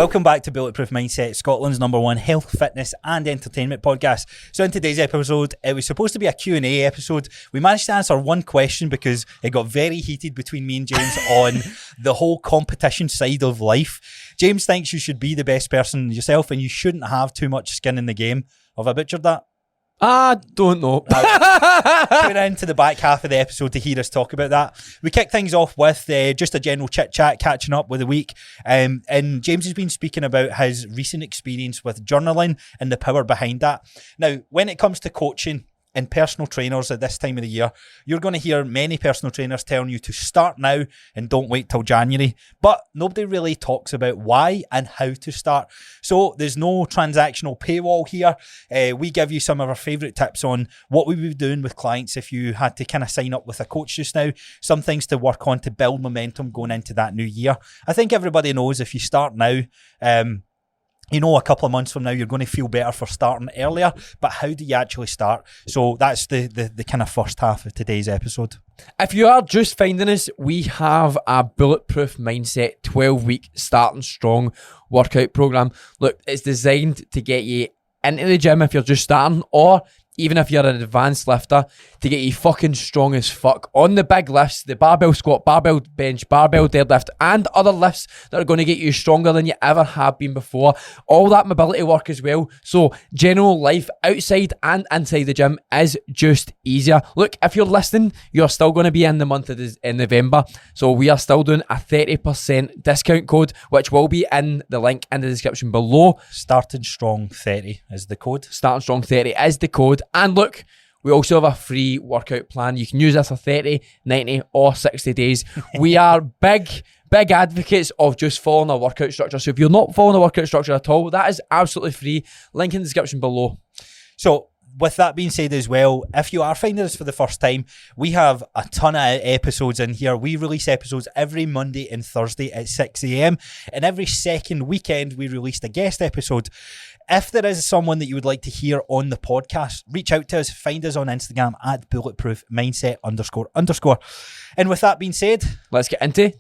Welcome back to Bulletproof Mindset, Scotland's #1 health, fitness and entertainment podcast. So in today's episode, it was supposed to be a Q&A episode. We managed to answer one question because it got very heated between me and James on the whole competition side of life. James thinks you should be the best person yourself and you shouldn't have too much skin in the game. Have I butchered that? I don't know. Tune into the back half of the episode to hear us talk about that. We kick things off with just a general chit chat, catching up with the week. And James has been speaking about his recent experience with journaling and the power behind that. Now, when it comes to coaching and personal trainers at this time of the year, you're going to hear many personal trainers telling you to start now and don't wait till January. But nobody really talks about why and how to start. So there's no transactional paywall here. We give you some of our favourite tips on what we would be doing with clients if you had to kind of sign up with a coach just now. Some things to work on to build momentum going into that new year. I think everybody knows if you start now, a couple of months from now, you're going to feel better for starting earlier, but how do you actually start? So that's the kind of first half of today's episode. If you are just finding us, we have a Bulletproof Mindset 12-week starting strong workout program. Look, it's designed to get you into the gym if you're just starting, or even if you're an advanced lifter, to get you fucking strong as fuck on the big lifts, the barbell squat, barbell bench, barbell deadlift, and other lifts that are going to get you stronger than you ever have been before. All that mobility work as well. So general life outside and inside the gym is just easier. Look, if you're listening, you're still going to be in the month of in November. So we are still doing a 30% discount code, which will be in the link in the description below. Starting Strong 30 is the code. Starting Strong 30 is the code. And look, we also have a free workout plan. You can use this for 30, 90 or 60 days. We are big advocates of just following a workout structure. So if you're not following a workout structure at all, that is absolutely free. Link in the description below. So with that being said as well, if you are finding us for the first time, we have a ton of episodes in here. We release episodes every Monday and Thursday at 6 a.m. And every second weekend, we release a guest episode. If there is someone that you would like to hear on the podcast, reach out to us. Find us on Instagram at Bulletproof Mindset __. And with that being said, let's get into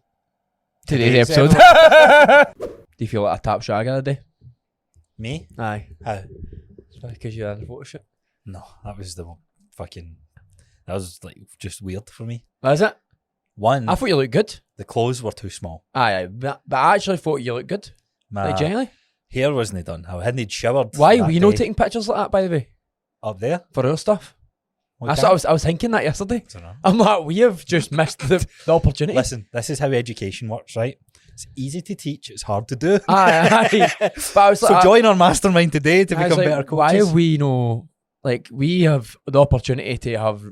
today's episode. Do you feel like a top shagger today? Me? Aye. How? Because you're in the photo shoot? No, that was like just weird for me. Was it? One, I thought you looked good. the clothes were too small. Aye, but I actually thought you looked good. My Like, genuinely. hair wasn't done. I hadn't showered. Why? Were you not day. taking pictures like that, by the way? Up there? For our stuff? What I was thinking that yesterday. I don't know. I'm like, we have just missed the opportunity. Listen, this is how education works, right? It's easy to teach, it's hard to do. Aye. But I was like, So join our mastermind today to I was become like, better coaches. why have we we have the opportunity to have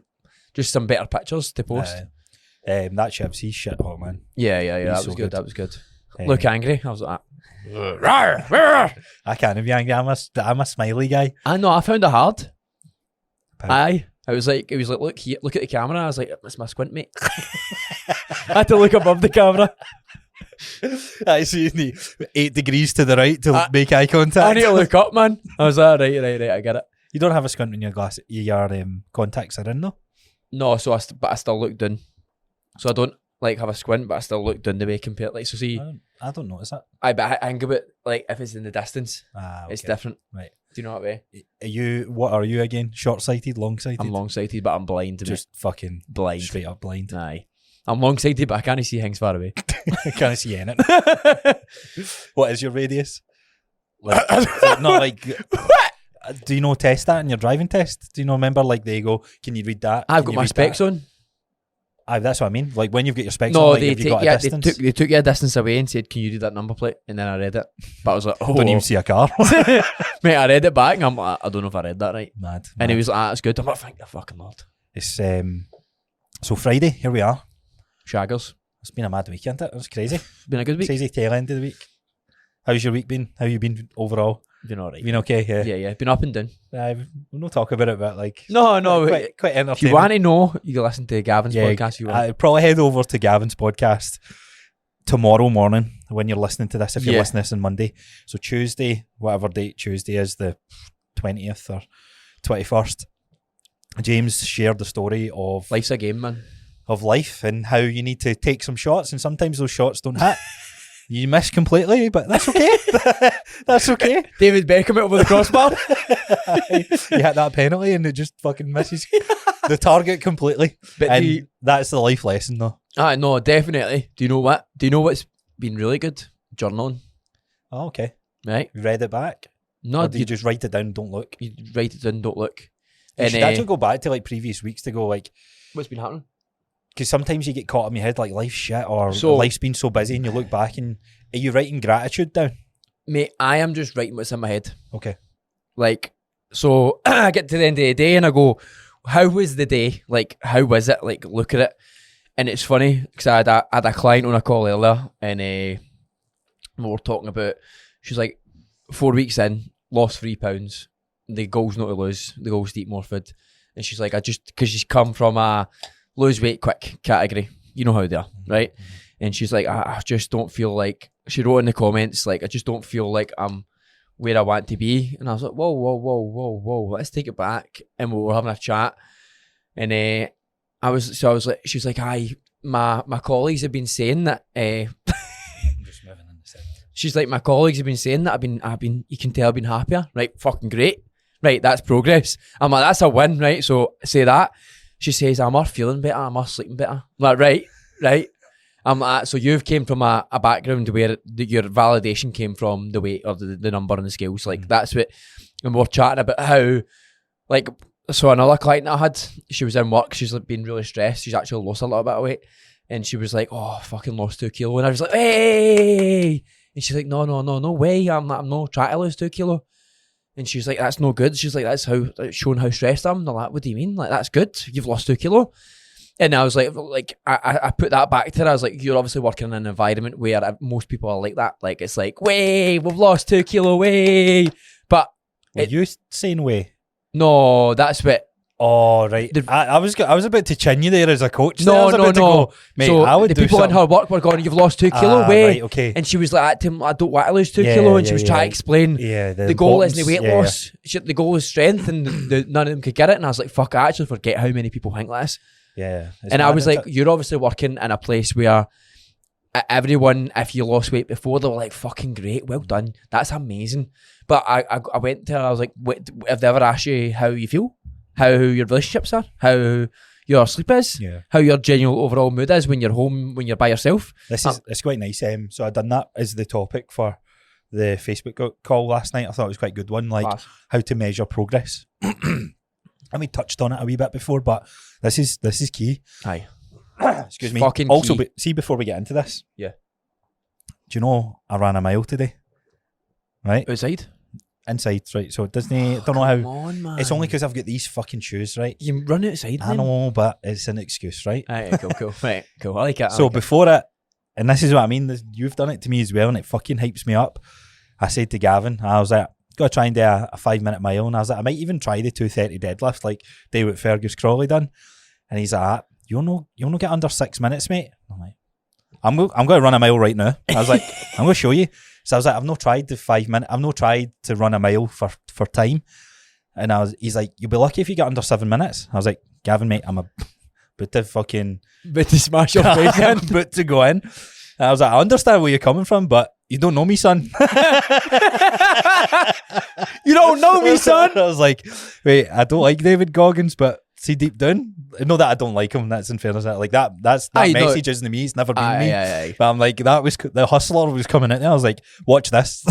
just some better pictures to post. That Chibs, he's shit hot, man. Yeah, that He's was so good. That was good. Uh, Look angry. I was like, I can't be angry. I'm a smiley guy. I know. I found it hard. Pout. Aye. It was like, look here, look at the camera. I was like, that's my squint, mate. I had to look above the camera. I see you need 8 degrees to the right to make eye contact. I need to look up, man. I was like, right, I get it. You don't have a squint when your contacts are in, though? No, so but I still look down. So I don't have a squint, but I still look down the way compared. So see, I don't notice that. but I think about if it's in the distance, Okay. it's different. Right. Do you know what I mean? What are you again? Short-sighted, long-sighted? I'm long-sighted, but I'm blind. Just fucking blind. Straight up blind. Aye. I'm long-sighted, but I can't see things far away. I can't see anything. What is your radius? Not like... Do you know test that in your driving test? Do you know, remember, they go, can you read that? I've got my specs on. Aye, that's what I mean. Like when you've got your specs No, on, have you got a distance? they took you a distance away and said, can you read that number plate? And then I read it. But I was like, oh. Don't even see a car. Mate, I read it back and I'm like, I don't know if I read that right. Mad. And he was like, that's good. I'm like, thank the fucking Lord. It's so Friday, here we are. Shaggers. It's been a mad week, hasn't it? It was crazy. It's been a good week. Crazy tail end of the week. How's your week been? How you been overall? Been alright. Been okay? Yeah. Been up and down. We'll not talk about it, but No. Quite entertaining. If you want to know, you can listen to Gavin's podcast. If you want. I'd probably head over to Gavin's podcast tomorrow morning when you're listening to this, if you're listening to this on Monday. So Tuesday, whatever date Tuesday is, the 20th or 21st, James shared the story of Life's a game, man. Of life and how you need to take some shots and sometimes those shots don't hit. You missed completely, but that's okay. That's okay. David Beckham over the crossbar. You hit that penalty and it just fucking misses the target completely. But and that's the life lesson, though. No, definitely. Do you know what? Do you know what's been really good? Journaling. Oh, okay. Right? You read it back? No, Or do you just write it down, don't look? You write it down, don't look. You should actually go back to like previous weeks to go like... What's been happening? Because sometimes you get caught in your head like life's shit or So- life's been so busy and you look back and are you writing gratitude down? Mate, I am just writing what's in my head. Okay. Like, so I get to the end of the day and I go, how was the day? Like, how was it? Like, look at it. And it's funny because I had a client on a call earlier and we were talking about, she's like, 4 weeks in, lost £3. The goal's not to lose, the goal's to eat more food. And she's like, because she's come from a lose weight quick category. You know how they are, right? And she's like, I just don't feel like, she wrote in the comments, like, I just don't feel like I'm where I want to be. And I was like, whoa, let's take it back. And we were having a chat. And I was like, she was like, my colleagues have been saying that, I'm just moving in the set. she's like, my colleagues have been saying that I've been, you can tell I've been happier. Right, fucking great. Right, that's progress. I'm like, that's a win, right? So say that. She says, I'm feeling better, I'm sleeping better. I'm like, right. I'm like, so you've came from a background where your validation came from the weight or the number on the scales. Like, that's what, and we're chatting about how, like, so another client I had, she was in work, she's like been really stressed, she's actually lost a little bit of weight, and she was like, oh, fucking lost 2 kilo, and I was like, hey, and she's like, no way, I'm not trying to lose 2 kilo. And she's like, that's no good. She's like, that's showing how stressed I am. And I'm like, what do you mean? Like, that's good. You've lost 2 kilo. And I was like I put that back to her. I was like, you're obviously working in an environment where most people are like that. Like, it's like, way, we've lost 2 kilo, way. But Were you saying way? no, that's what. Oh, right. I was about to chin you there as a coach. No, I was about to go, mate, so I would the do people something. in her work were going, you've lost 2 kilo, way. Right, okay. And she was like, I don't want to lose 2 Yeah, kilo. And she yeah, was yeah. trying to explain. Yeah, The goal isn't importance, weight loss. The goal is strength, and none of them could get it. And I was like, fuck, I actually forget how many people think this. Yeah. And I was like, you're obviously working in a place where everyone, if you lost weight before, they were like, fucking great, well done, that's amazing. But I went to her, I was like, have they ever asked you how you feel? How your relationships are? How your sleep is? Yeah. How your general overall mood is when you're home, when you're by yourself? It's quite nice. So I done that as the topic for the Facebook call last night. I thought it was quite a good one, like how to measure progress. And we touched on it a wee bit before, but this is key. Aye. Excuse me. Fucking also, key. see, before we get into this, Yeah. do you know I ran a mile today? Right? Outside? Inside, right? So Disney, I don't know how. Come on, man. It's only because I've got these fucking shoes, right? You run outside, I man. know, but it's an excuse, right? Aye, cool. Right, cool. I like it. So before it, and this is what I mean, you've done it to me as well, and it fucking hypes me up. I said to Gavin, I was like, gotta try and do a 5-minute mile, and I was like, I might even try the 230 deadlift, like do what Fergus Crawley done. And he's like, you'll not get under 6 minutes, mate. I'm like, I'm going to run a mile right now. I was like, I'm going to show you. So I was like, I've not tried the 5 minute. I've not tried to run a mile for time. And he's like, you'll be lucky if you get under 7 minutes. I was like, Gavin, mate, I'm about to fucking But to smash your face in. about to go in. And I was like, I understand where you're coming from, but you don't know me, son. You don't know me, son. I was like, wait, I don't like David Goggins, but see deep down, not that I don't like him. That's in fairness. Like that message isn't me. It's never been me. Aye. But I'm like, that was the hustler was coming in there. I was like, watch this.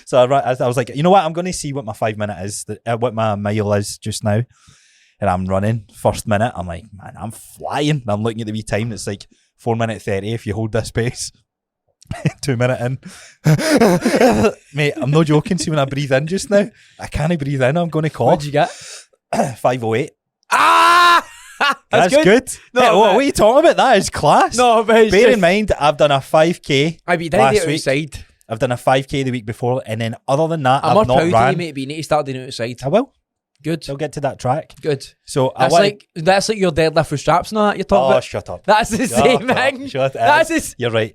So I was like, you know what? I'm going to see what my 5 minute is, what my mile is just now. And I'm running first minute. I'm like, man, I'm flying. And I'm looking at the wee time. It's like 4:30 if you hold this pace. 2 minute in. Mate, I'm not joking. See, when I breathe in just now, I can't breathe in. I'm going to cough. What'd you get? 5:08. Ah! That's good. No, hey, what are you talking about? That is class. No, but Bear in mind, I've done a 5k I mean, last week. outside. I've done a 5k the week before, and then other than that, I'm more I've not proud of ran. you, mate, but you need to start doing it outside. I will. Good. I'll get to that track. Good. So That's like your deadlift with straps and all that you're talking about. Shut up. That's the same thing. You're right.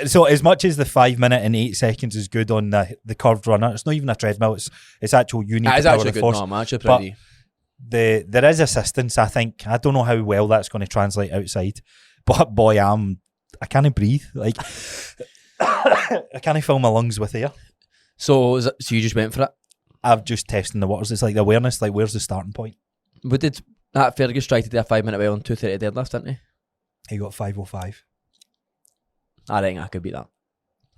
So as much as the 5 minute and 8 seconds is good on the curved runner, it's not even a treadmill. It's actual you need to It's power actually the good. force. No, I'm actually proud of you. There is assistance, I think. I don't know how well that's going to translate outside, but boy, I'm I can't breathe. Like, I can't fill my lungs with air. So you just went for it? I've just testing the waters. It's like the awareness, like where's the starting point? What did that Fergus try to do a 5-minute well on 230 deadlift, didn't he? He got 505. I think I could beat that.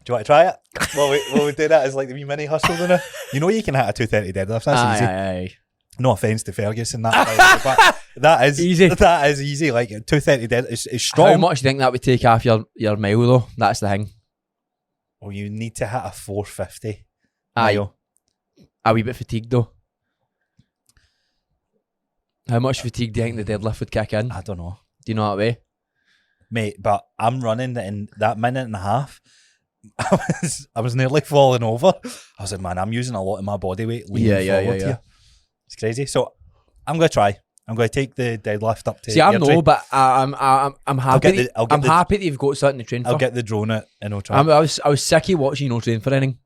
Do you want to try it? Well, we do that as like the wee mini hustle, don't it? You know you can hit a 230 deadlift. That's easy. Aye. No offence to Fergus and that, but that is Easy. That is easy. Like 230 deadlift is strong. How much do you think that would take off your mile though? That's the thing. Well, you need to hit a 450 Aye. mile. A wee bit fatigued though. How much fatigue do you think the deadlift would kick in? I don't know, Do you know that way? mate. But I'm running in that minute and a half. I was nearly falling over. I was like, man, I'm using a lot of my body weight leaning forward here. It's crazy. So I'm going to try. I'm going to take the deadlift up to. See, I Airdrie. know, but I'm happy. I'm happy that you've got something to train for. I'll get the drone out and I'll try. I was sick of watching you no train for anything.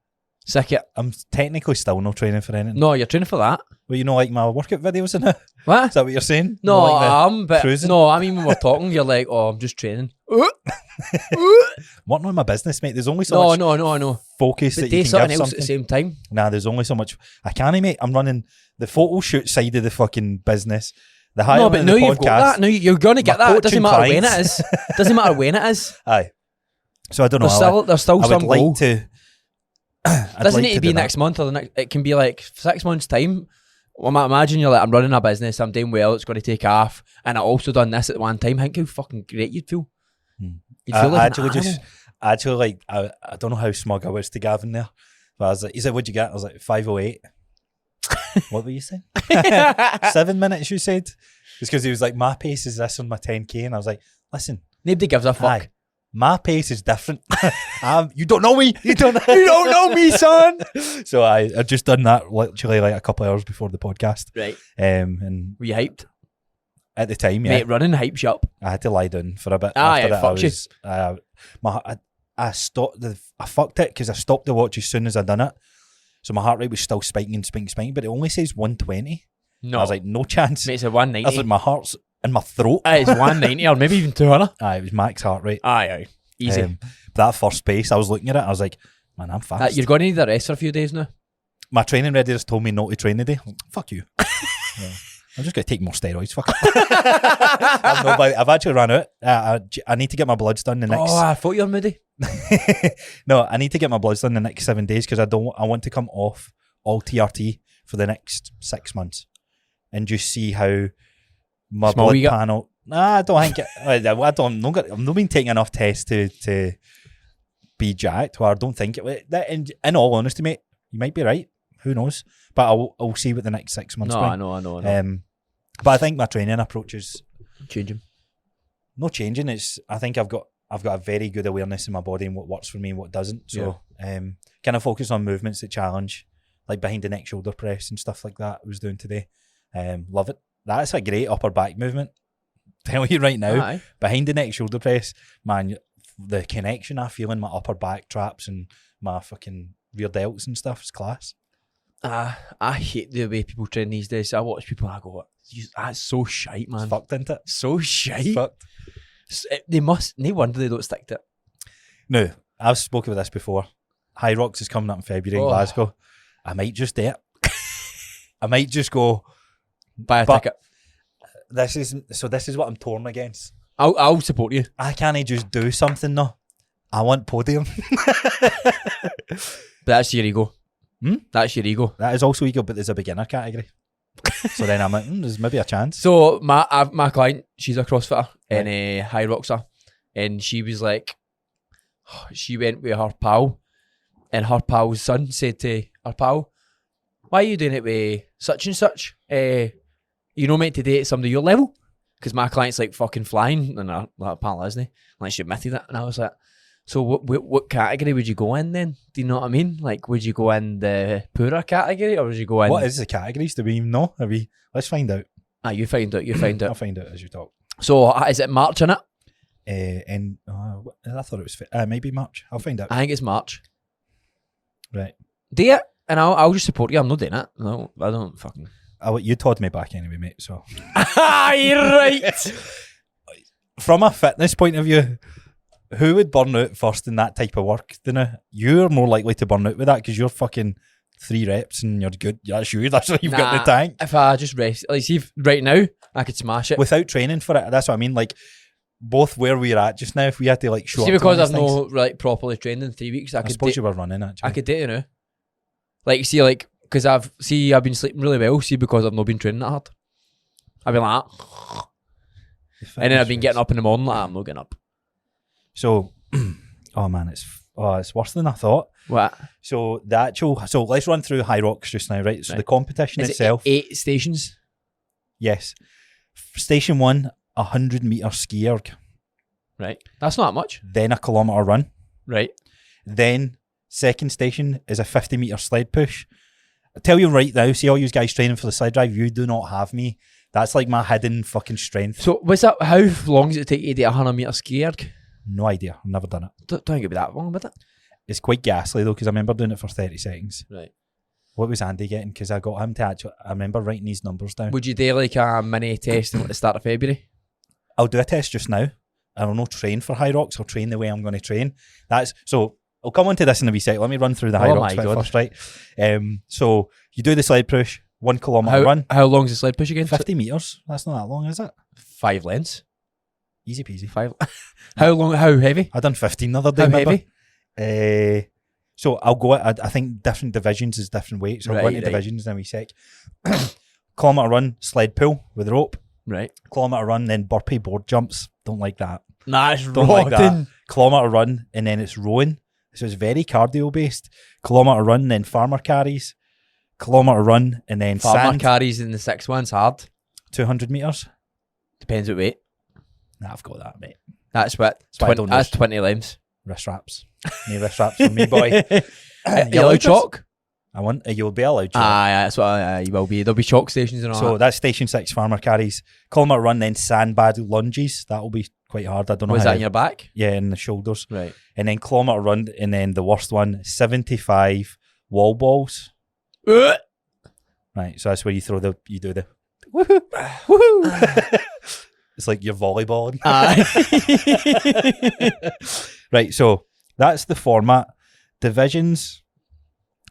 Sick of it. I'm technically still not training for anything. No, you're training for that. But you know, like my workout videos in it. What? Is that what you're saying? No, like but cruising? no, I mean when we're talking, you're like, oh, I'm just training. Working on my business, mate. There's only so much I know. focus But that do you can something give else something. at the same time. Nah, there's only so much. I can't, mate. I'm running the photo shoot side of the fucking business. The higher No, but now you've got that. Now you're going to get My that. It doesn't coaching matter when it clients. is. Doesn't matter when it is. Aye. So I don't know. There's still I some would like goal. to. Doesn't need to be next month or the next. It can be like 6 months time. Well, imagine you're like, I'm running a business, I'm doing well, it's going to take off, and I also done this at one time. Think how fucking great you'd feel. You'd feel like an animal. I don't know how smug I was to Gavin there, but I was like, he said, "What'd you get?" I was like, 508. What were you saying? 7 minutes, you said. It's because he was like, my pace is this on my 10k, and I was like, listen, Nobody gives a fuck. aye, my pace is different. You don't know me. You don't know me, son. So I just done that literally like a couple of hours before the podcast. Right. And Were you hyped? at the time, yeah, Mate, running hypes you up. I had to lie down for a bit. Aye, after it that, fucked I stopped. I fucked it because I stopped the watch as soon as I done it. So my heart rate was still spiking, but it only says 120. No. I was like, no chance. Mate, it's a I was 190. like, my heart's in my throat. Aye, it's 190 or maybe even 200. Aye, it was max heart rate. Aye. Easy. But that first pace, I was looking at it, I was like, man, I'm fast. You're going to need a rest for a few days now. My training ready just told me not to train today. I'm like, fuck you. Yeah. I'm just going to take more steroids. Fuck it. I've actually ran out. I need to get my bloods done the next. Oh, I thought you were moody. No, I need to get my bloods done the next 7 days because I want to come off all TRT for the next 6 months and just see how my Small blood panel. Nah, I don't think I'm not been taking enough tests to be jacked. Well, I don't think it. In all honesty, mate, you might be right. Who knows? But I'll see what the next 6 months. No, bring. I know. But I think my training approach is Changing. not changing. I think I've got a very good awareness in my body and what works for me and what doesn't. So kind of focus on movements that challenge, like behind the neck shoulder press and stuff like that I was doing today. Love it. That's a great upper back movement. Tell you right now, Aye. behind the neck shoulder press, man, the connection I feel in my upper back traps and my fucking rear delts and stuff is class. I hate the way people train these days. I watch people and I go, that's so shite, man. It's fucked, isn't it? So It's shite. fucked. No wonder they don't stick to it. No, I've spoken with this before. High Rocks is coming up in February in Glasgow. I might just do it. I might just go. Buy a But- ticket. This is what I'm torn against. I'll support you. I can't just do something though. I want podium. But that's your ego. That's your ego. That is also ego, but there's a beginner category. So then I'm like, there's maybe a chance. So my client, she's a CrossFitter and High Rockser, and she was like, she went with her pal, and her pal's son said to her pal, "Why are you doing it with such and such? You know, meant to date somebody your level." Because my client's like fucking flying, and her pal isn't he? Like she admitted it, and I was like, so what category would you go in then? Do you know what I mean? Like, would you go in the poorer category, or would you go in? What is the categories? Do we even know? Let's find out. You find out. You find I'll out. find out as you talk. So is it March in it? And I thought it was maybe March. I'll find out. I think it's March. Right. Do it, and I'll just support you. I'm not doing it. No, I don't fucking. You told me back anyway, mate. So You're right. from a fitness point of view, who would burn out first in that type of work? You're more likely to burn out with that because you're fucking 3 reps and you're good. That's you. That's what you've got in the tank. If I just rest, like, see, if right now I could smash it without training for it. That's what I mean. Like, both where we're at just now, if we had to like show see, up because to I've things, not like properly trained in 3 weeks, I could suppose you were running actually. I could do it, like, see, like, because I've been sleeping really well, see, because I've not been training that hard. I've been like that. And then I've been getting up in the morning like, I'm not getting up. So, oh man, it's worse than I thought. What? So let's run through High Rocks just now, right? So the competition itself. 8 stations? Yes. Station 1, 100 metre ski erg. Right. That's not much. Then a kilometre run. Right. Then second station is a 50 metre sled push. I tell you right now, see all you guys training for the sled drive, you do not have me. That's like my hidden fucking strength. So what's that? How long does it take you to do a 100 metre ski erg? No idea. I've never done it. Don't think it'd be that long, would it? It's quite ghastly though, because I remember doing it for 30 seconds. Right. What was Andy getting? Because I got him to actually, I remember writing these numbers down. Would you do like a mini test at the start of February? I'll do a test just now. I will not train for High Rocks. I'll train the way I'm going to train. So I'll come on to this in a wee sec. Let me run through the High Rocks bit first, right? So you do the sled push, 1 kilometre run. How long is the sled push again? 50 metres. That's not that long, is it? 5 lengths. Easy peasy. 5. How long? How heavy? I done 15 the other day. How heavy? So I'll go. I think different divisions is different weights. So I'll go into divisions in a wee sec. Kilometre run, sled pull with rope. Right. Kilometre run, then burpee board jumps. Don't like that. Nah, it's Don't like that. Kilometre run, and then it's rowing. So it's very cardio based. Kilometre run, then farmer carries. Kilometre run, and then farmer sand. carries in the 6 one's hard. 200 metres. Depends what weight. Nah, I've got that, mate. That's what. That's 20 limbs. Wrist wraps. No wrist wraps for me, boy. You allowed chalk? You'll be allowed chalk. That's what you will be. There'll be chalk stations and all so that. That's station 6 farmer carries. Kilometre run, then sandbag lunges. That'll be quite hard. I don't know. Was that in your back? Yeah, in the shoulders. Right. And then kilometre run, and then the worst one, 75 wall balls. Right, so that's where you do the woohoo. Woohoo. It's like you're volleyballing. Right, so that's the format. Divisions,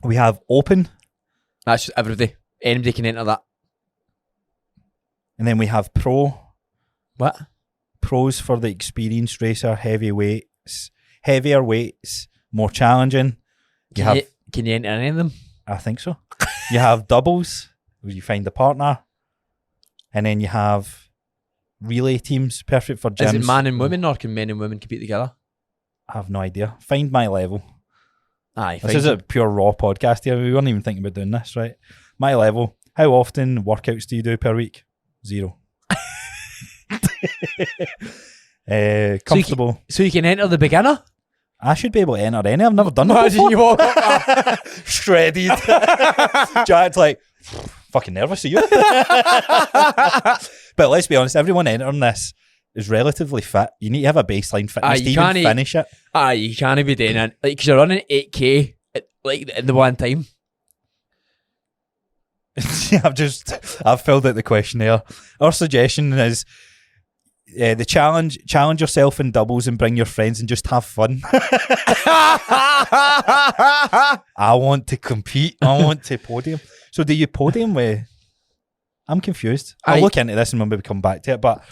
we have open. That's just everybody. Anybody can enter that. And then we have pro. What? Pros for the experienced racer, heavier weights, more challenging. Can you enter any of them? I think so. You have doubles, where you find the partner. And then you have relay teams, perfect for gyms. Is it man and women, or can men and women compete together? I have no idea. Find my level. Aye, this is a pure raw podcast here. We weren't even thinking about doing this, right? My level. How often workouts do you do per week? 0. Comfortable. So you can enter the beginner? I should be able to enter any. I've never done it before. You walk up shredded. Jack's like, fucking nervous, are you? But let's be honest, everyone entering this is relatively fit. You need to have a baseline fitness to even finish it. You can't be doing it. Like, because you're running 8K in the one time. I've filled out the questionnaire. Our suggestion is the challenge yourself in doubles and bring your friends and just have fun. I want to compete. I want to podium. So do you podium with... I'm confused. I'll look into this and when we come back to it, but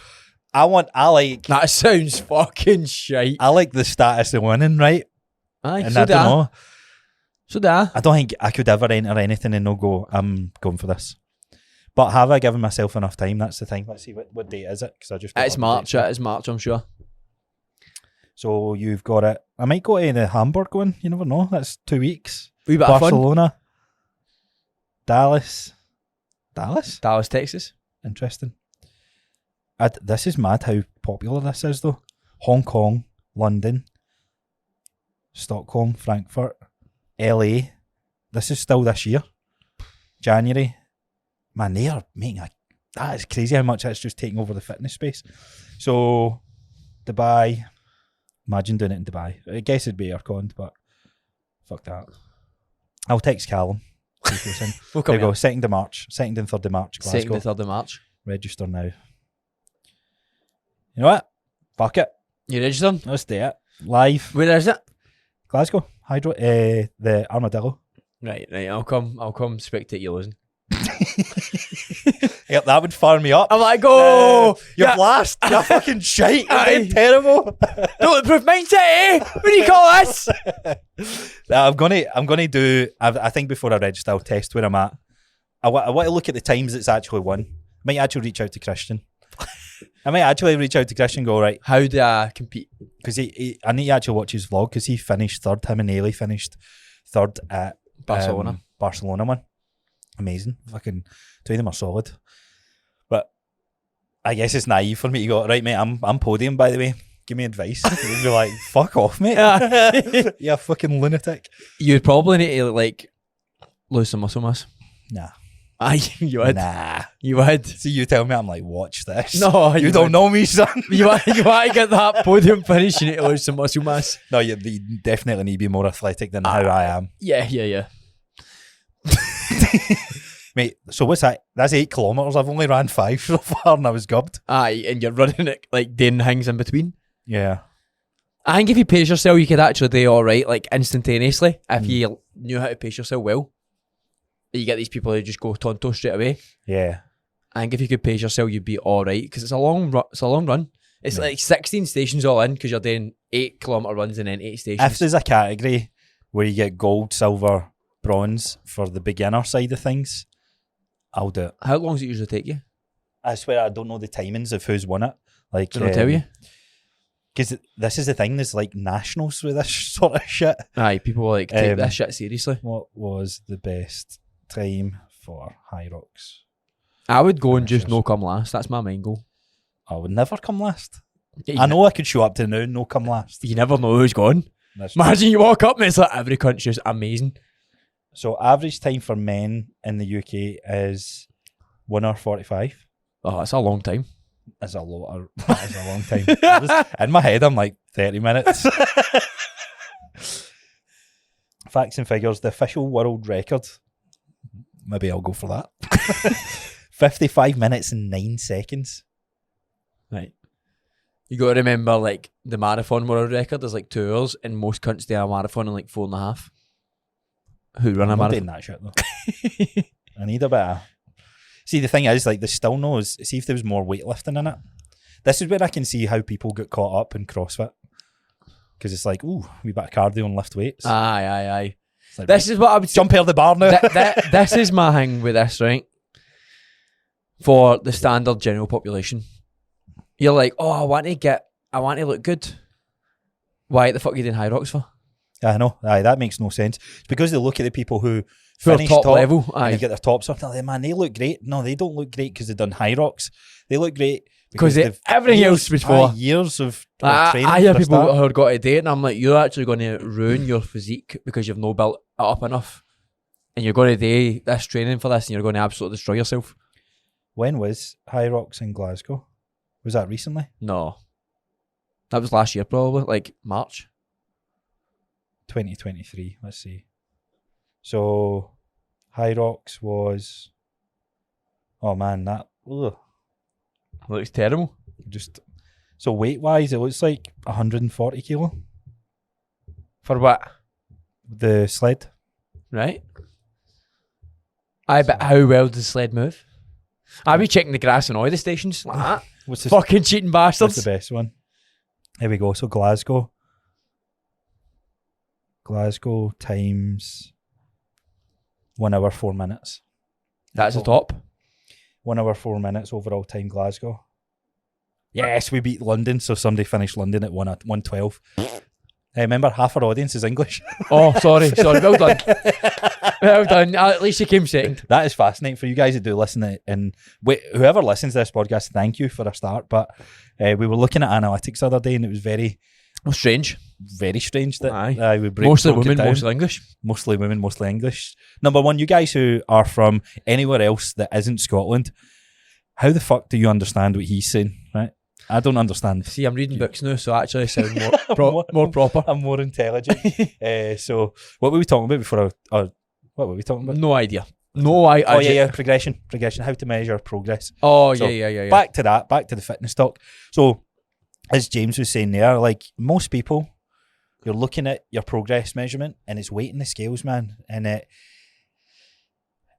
I like... That sounds fucking shite. I like the status of winning, right? Aye, and I don't know. So do I. I don't think I could ever enter anything and not go, I'm going for this. But have I given myself enough time? That's the thing. Let's see, what date is it? It's March. It is March, I'm sure. So you've got it. I might go to the Hamburg one. You never know. That's 2 weeks. Barcelona. Dallas, Texas. Interesting. This is mad how popular this is though. Hong Kong, London, Stockholm, Frankfurt, LA. This is still this year. January. Man, they are making that is crazy how much that's just taking over the fitness space. So, Dubai. Imagine doing it in Dubai. I guess it'd be aircon, but fuck that. I'll text Callum. We'll there you go. 2nd of March. 2nd and 3rd of March. Glasgow. 2nd and 3rd of March. Register now. You know what? Fuck it. You registered? Let's do it. live. Where is it? Glasgow, Hydro, the Armadillo. Right. I'll come spectate you losing. Yep, that would fire me up. I'm like, go! You're blast. You're fucking shite. You're doing terrible. Bulletproof mindset, eh? What do you call this? I'm gonna do. I think before I register, I'll test where I'm at. I want to look at the times it's actually won. I might actually reach out to Christian. And go, right, How do I compete? because I need to actually watch his vlog because he finished third. Him and Ailey finished third at Barcelona. Barcelona one. Amazing. Fucking two of them are solid. But I guess it's naive for me to go, right, mate, I'm podium, by the way. Give me advice. You'd be like, fuck off, mate. Yeah, fucking lunatic. You'd probably need to like lose some muscle mass. Nah. Aye, you would. Nah. You would. See, you tell me, I'm like, watch this. No, you don't know me, son. You want to get that podium finish, you need to lose some muscle mass. No, you definitely need to be more athletic than how I am. Yeah. Mate, so what's that? That's 8 kilometres. I've only ran 5 so far and I was gubbed. Aye, and you're running it like doing things in between. Yeah. I think if you pace yourself, you could actually do alright, like instantaneously. If you knew how to pace yourself well. You get these people who just go tonto straight away. Yeah. I think if you could pace yourself, you'd be alright, because it's a long run. It's like 16 stations all in, because you're doing 8 kilometre runs and then 8 stations. If there's a category where you get gold, silver, bronze for the beginner side of things, I'll do it. How long does it usually take you? I swear I don't know the timings of who's won it. Like, Did I tell you? Because this is the thing, there's like nationals with this sort of shit. Aye, people like take this shit seriously. What was the best time for High Rocks? I would go and just no come last. That's my main goal. I would never come last. Yeah, I know I could show up to now and no come last. You never know who's gone. That's true. Imagine you walk up and it's like every country's just amazing. So average time for men in the UK is 1 hour 45. Oh, that's a long time. That's a long time. In my head, I'm like 30 minutes. Facts and figures. The official world record. Maybe I'll go for that. 55 minutes and 9 seconds. Right. You got to remember, like, the marathon world record is like 2 hours, and most countries do a marathon in like 4.5. Who run a I'm not marathon? doing that shit though. I need a bit of... See, the thing is, like, there's still see if there was more weightlifting in it. This is where I can see how people get caught up in CrossFit. Because it's like, ooh, we bit of cardio and lift weights. Aye. Like, This is what I would jump out of the bar now. This is my thing with this, right? For the standard general population. You're like, oh, I want to look good. Why the fuck are you doing High Rocks for? I know. Aye, that makes no sense. It's because they look at the people who Who are finish top level. Aye. and they get their tops up. They're like, man, they look great. No, they don't look great because they've done High Rocks. They look great Because everything else before. years of training. I hear for a people start. who are got to do it, and I'm like, you're actually going to ruin your physique because you've not built it up enough. And you're going to do this training for this, and you're going to absolutely destroy yourself. When was High Rocks in Glasgow? Was that recently? No. That was last year, probably, like March. 2023. Let's see. So, High Rocks was... Oh man, that... Ugh, Looks terrible. just... So weight-wise, it looks like 140 kilo. For what? The sled. Right? But how well does the sled move? I'll be checking the grass in all the stations like that. What's the, Fucking cheating what's bastards. the best one? Here we go. So Glasgow times 1 hour 4 minutes. That's the top. 1 hour 4 minutes overall time Glasgow. Yes, we beat London. So somebody finished London at 1:12. Remember, half our audience is English. Oh, sorry. Well done. Well done. At least you came second. That is fascinating for you guys that do listen to, and whoever listens to this podcast, thank you for a start. But we were looking at analytics the other day, and it was very, Strange. very strange that Aye. we Mostly broke it women, down. mostly English. Mostly women, mostly English. Number one, you guys who are from anywhere else that isn't Scotland, how the fuck do you understand what he's saying? Right? I don't understand. See, I'm reading books now, so I actually sound more proper. I'm more intelligent. So, what were we talking about before? What were we talking about? No idea. No, I Oh yeah, progression. How to measure progress. Oh, So, yeah. Back to the fitness talk. So, as James was saying there, like most people You're looking at your progress measurement, and it's weighting the scales, man. And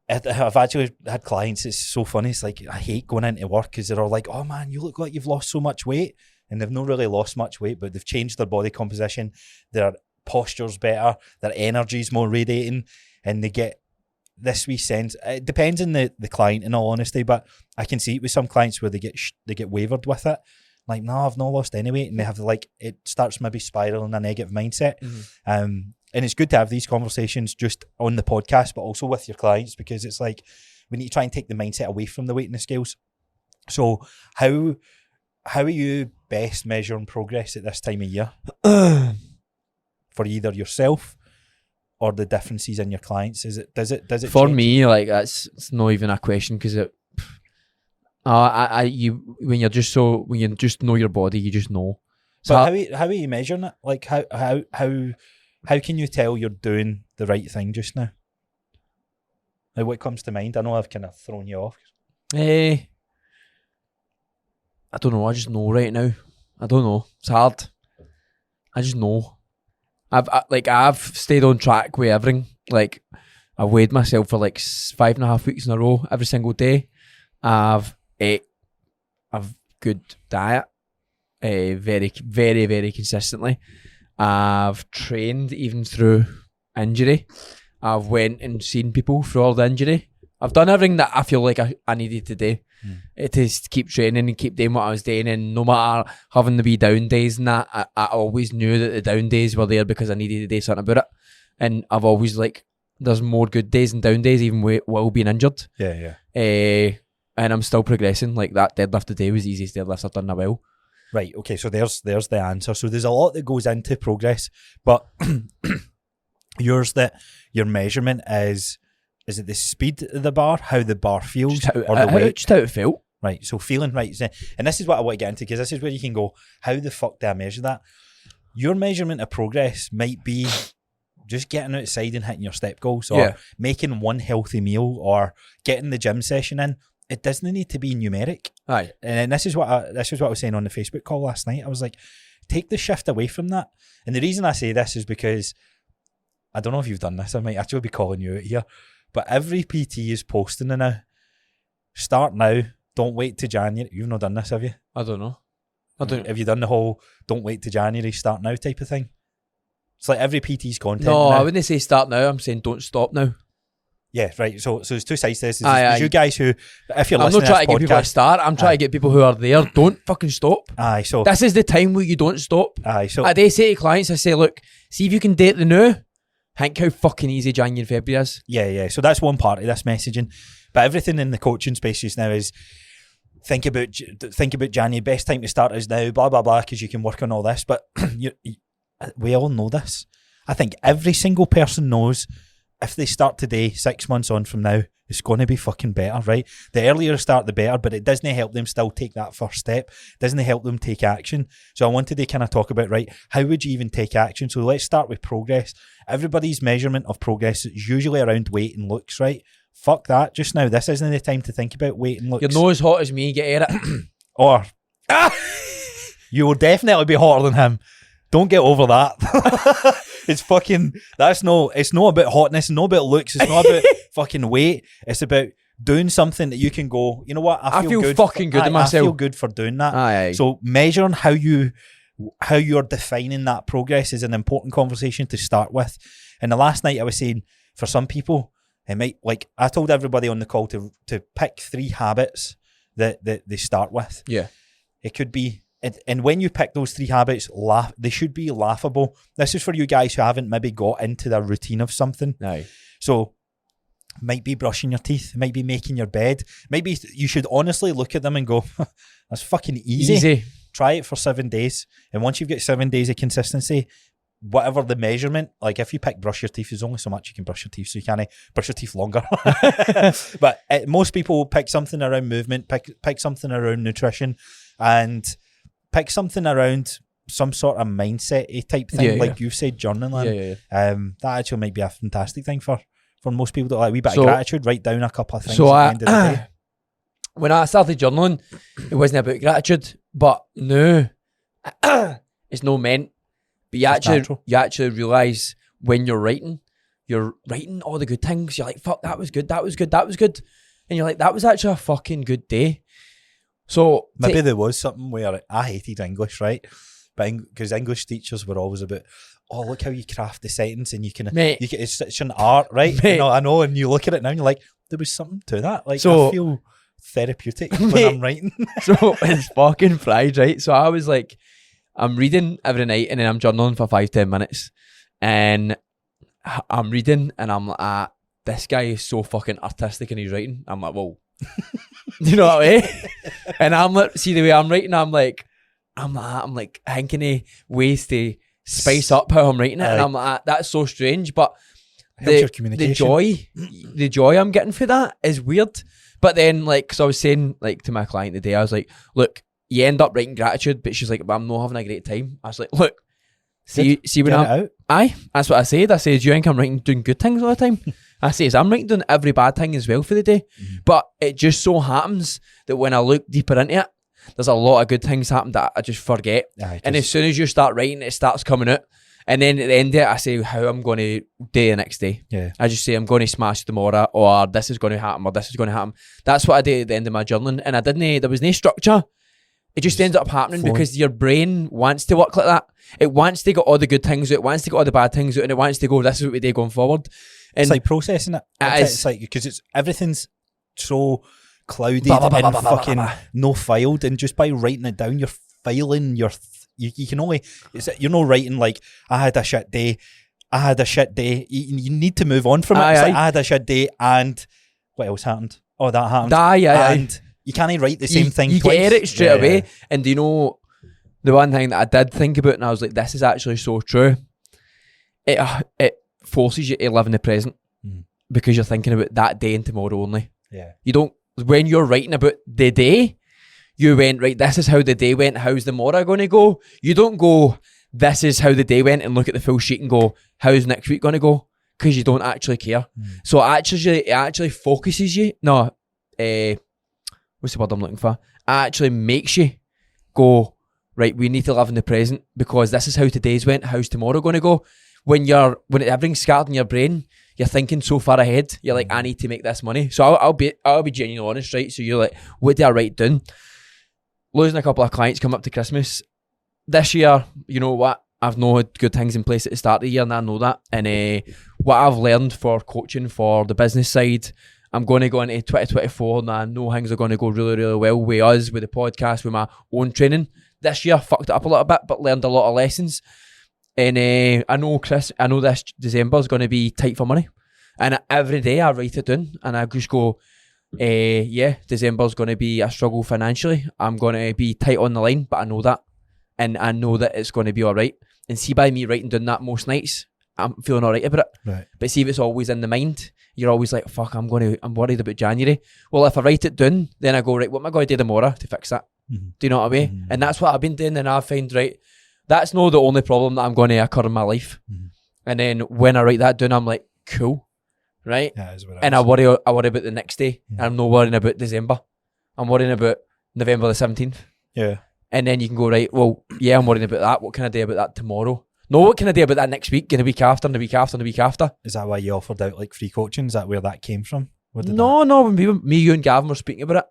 I've actually had clients, it's so funny, it's like, I hate going into work because they're all like, oh man, you look like you've lost so much weight. And they've not really lost much weight, but they've changed their body composition, their posture's better, their energy's more radiating, and they get this wee sense. It depends on the client, in all honesty, but I can see it with some clients where they get wavered with it. Like, no, I've not lost any weight, and they have it starts maybe spiraling a negative mindset. And it's good to have these conversations just on the podcast, but also with your clients, because it's like we need to try and take the mindset away from the weight and the scales. So how are you best measuring progress at this time of year for either yourself or the differences in your clients? Does it for change? me, like, it's not even a question, because when you just know your body, you just know. So But how are you measuring it? Like how can you tell you're doing the right thing just now? Like, what comes to mind? I know I've kind of thrown you off. I don't know. I just know right now. I don't know. It's hard. I just know. I've stayed on track with everything. Like, I weighed myself for like 5.5 weeks in a row every single day. I've ate a good diet, very, very, very consistently. I've trained even through injury. I've went and seen people through all the injury. I've done everything that I feel like I needed to do. It is to keep training and keep doing what I was doing, and no matter having the wee down days and that, I always knew that the down days were there because I needed to do something about it. And I've always, like, there's more good days and down days, even while being injured. Yeah. And I'm still progressing. Like, that deadlift today was the easiest deadlift I've done in a while. Right, okay, so there's the answer. So there's a lot that goes into progress, but your measurement is it the speed of the bar, how the bar feels, or the weight? Just how it felt. Right, so feeling, right. And this is what I want to get into, because this is where you can go, how the fuck do I measure that? Your measurement of progress might be just getting outside and hitting your step goals, or making one healthy meal, or getting the gym session in. It doesn't need to be numeric. Aye. And this is what I was saying on the Facebook call last night. I was like, take the shift away from that. And the reason I say this is because, I don't know if you've done this, I might actually be calling you out here, but every PT is posting now. Start now, don't wait to January. You've not done this, have you? I don't know. Have you done the whole don't wait to January, start now type of thing? It's like every PT's content. No, now. I wouldn't say start now. I'm saying don't stop now. Yeah, right. So there's two sides to this. There's you guys who, if you're listening to this podcast... I'm not trying to get people to start. I'm trying to get people who are there. Don't fucking stop. Aye, so... This is the time where you don't stop. Aye, so... I do say to clients, I say, look, see if you can date the new. Think how fucking easy January and February is. Yeah. So that's one part of this messaging. But everything in the coaching space just now is think about January. Best time to start is now, blah, blah, blah, because you can work on all this. But we all know this. I think every single person knows if they start today, 6 months on from now, it's going to be fucking better, right? The earlier start, the better, but it doesn't help them still take that first step. It doesn't help them take action. So I wanted to kind of talk about, right, how would you even take action? So let's start with progress. Everybody's measurement of progress is usually around weight and looks, right? Fuck that. Just now, this isn't the time to think about weight and looks. You're not as hot as me, get at it. Or, you will definitely be hotter than him. Don't get over that. It's fucking, it's not about hotness, not about looks, it's not about fucking weight. It's about doing something that you can go, you know what, I feel good fucking good in myself. I feel good for doing that. Aye. So measuring how you're defining that progress is an important conversation to start with. And the last night I was saying, for some people, it might, like, I told everybody on the call to pick 3 habits that they start with. Yeah. It could be, and when you pick those 3 habits, they should be laughable. This is for you guys who haven't maybe got into the routine of something. Aye. So, might be brushing your teeth, might be making your bed. Maybe you should honestly look at them and go, that's fucking easy. Try it for 7 days. And once you've got 7 days of consistency, whatever the measurement, like if you pick brush your teeth, there's only so much you can brush your teeth, so you can't brush your teeth longer. But most people will pick something around movement, pick something around nutrition, and pick something around some sort of mindset type thing, like you said, journaling. That actually might be a fantastic thing for most people that like a wee bit of gratitude. Write down a couple of things at the end of the day. When I started journaling, it wasn't about gratitude, but no, it's no meant. But natural. you actually realise when you're writing all the good things. You're like, fuck, that was good. And you're like, that was actually a fucking good day. So maybe there was something where I hated English, right? But because English teachers were always about, oh, look how you craft the sentence, and it's such an art, right? I know, and you look at it now and you're like, there was something to that. Like, so, I feel therapeutic when I'm writing. So it's fucking fried, right? So I was like, I'm reading every night and then I'm journaling for 5-10 minutes. And I'm reading and I'm like, this guy is so fucking artistic in his writing. I'm like, whoa. Do you know what I mean? And I'm like, see the way I'm writing, I'm like thinking of ways to spice up how I'm writing it. And I'm like, that's so strange. But the joy I'm getting for that is weird. But then, like, because I was saying, like, to my client today, I was like, look, you end up writing gratitude, but she's like, but I'm not having a great time. I was like, look, see when I'm... Aye, that's what I said. I said, do you think I'm doing good things all the time? I says, I'm doing every bad thing as well for the day. But it just so happens that when I look deeper into it, there's a lot of good things happen that I just forget. And as soon as you start writing, it starts coming out. And then at the end of it, I say how I'm going to do the next day. Yeah. I just say I'm going to smash tomorrow, or this is going to happen, or this is going to happen. That's what I did at the end of my journaling. And there was no structure. It just ends up happening because your brain wants to work like that. It wants to get all the good things out. It wants to get all the bad things out. And it wants to go, this is what we do going forward. And it's like processing it. It's like, because everything's so clouded and fucking no filed. And just by writing it down, you're filing you can only, you're not writing like, I had a shit day. You need to move on from it. It's like, I had a shit day and what else happened? Oh, that happened. And you can't write the same thing you twice. You get it straight away. And do you know, the one thing that I did think about, and I was like, this is actually so true. It forces you to live in the present because you're thinking about that day and tomorrow only. Yeah. You don't, when you're writing about the day, you went, right, this is how the day went, how's the tomorrow going to go? You don't go, this is how the day went, and look at the full sheet and go, how's next week going to go? Because you don't actually care. So it actually focuses you. No, what's the word I'm looking for? It actually makes you go, right, we need to live in the present because this is how today's went, how's tomorrow going to go? When everything's scattered in your brain, you're thinking so far ahead. You're like, I need to make this money. So I'll be genuinely honest, right? So you're like, what do I write down? Losing a couple of clients come up to Christmas. This year, you know what? I've not had good things in place at the start of the year, and I know that. And what I've learned for coaching for the business side, I'm going to go into 2024, and I know things are going to go really, really well with us, with the podcast, with my own training. This year, fucked it up a little bit, but learned a lot of lessons. And I know this December is going to be tight for money. And every day I write it down, and I just go, December's going to be a struggle financially. I'm going to be tight on the line, but I know that. And I know that it's going to be all right. And see, by me writing down that most nights, I'm feeling all right about it. Right. But see, if it's always in the mind, you're always like, fuck, I'm worried about January. Well, if I write it down, then I go, right, what am I going to do tomorrow to fix that? Do you know what I mean? And that's what I've been doing, and I find, right, that's not the only problem that I'm going to occur in my life. And then when I write that down, I'm like, cool, right? Yeah, and I worry about the next day. And I'm not worrying about December. I'm worrying about November the 17th. Yeah. And then you can go, right, well, yeah, I'm worrying about that. What can I do about that tomorrow? No, what can I do about that next week, and the week after, and the week after, and the week after? Is that why you offered out like free coaching? Is that where that came from? No, when me, you and Gavin were speaking about it,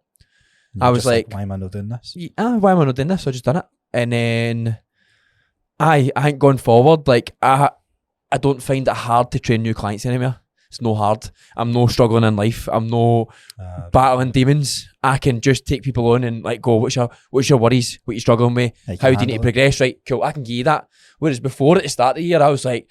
I was like, why am I not doing this? Why am I not doing this? I just done it. And then I ain't going forward. Like, I don't find it hard to train new clients anymore. It's no hard. I'm no struggling in life. I'm no battling demons. I can just take people on and like go, what's your worries? What you struggling with? How do you need to progress? Right, cool, I can give you that. Whereas before at the start of the year, I was like,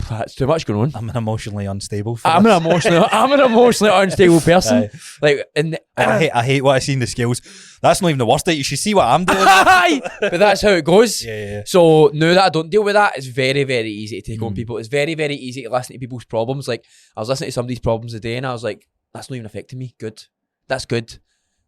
that's too much going on. I'm an emotionally unstable. I'm an emotionally unstable person. Like, and I hate what I see in the scales. That's not even the worst. You should see what I'm doing. But that's how it goes. Yeah. So now that I don't deal with that, it's very, very easy to take on people. It's very, very easy to listen to people's problems. Like, I was listening to somebody's problems today, and I was like, that's not even affecting me. Good. That's good.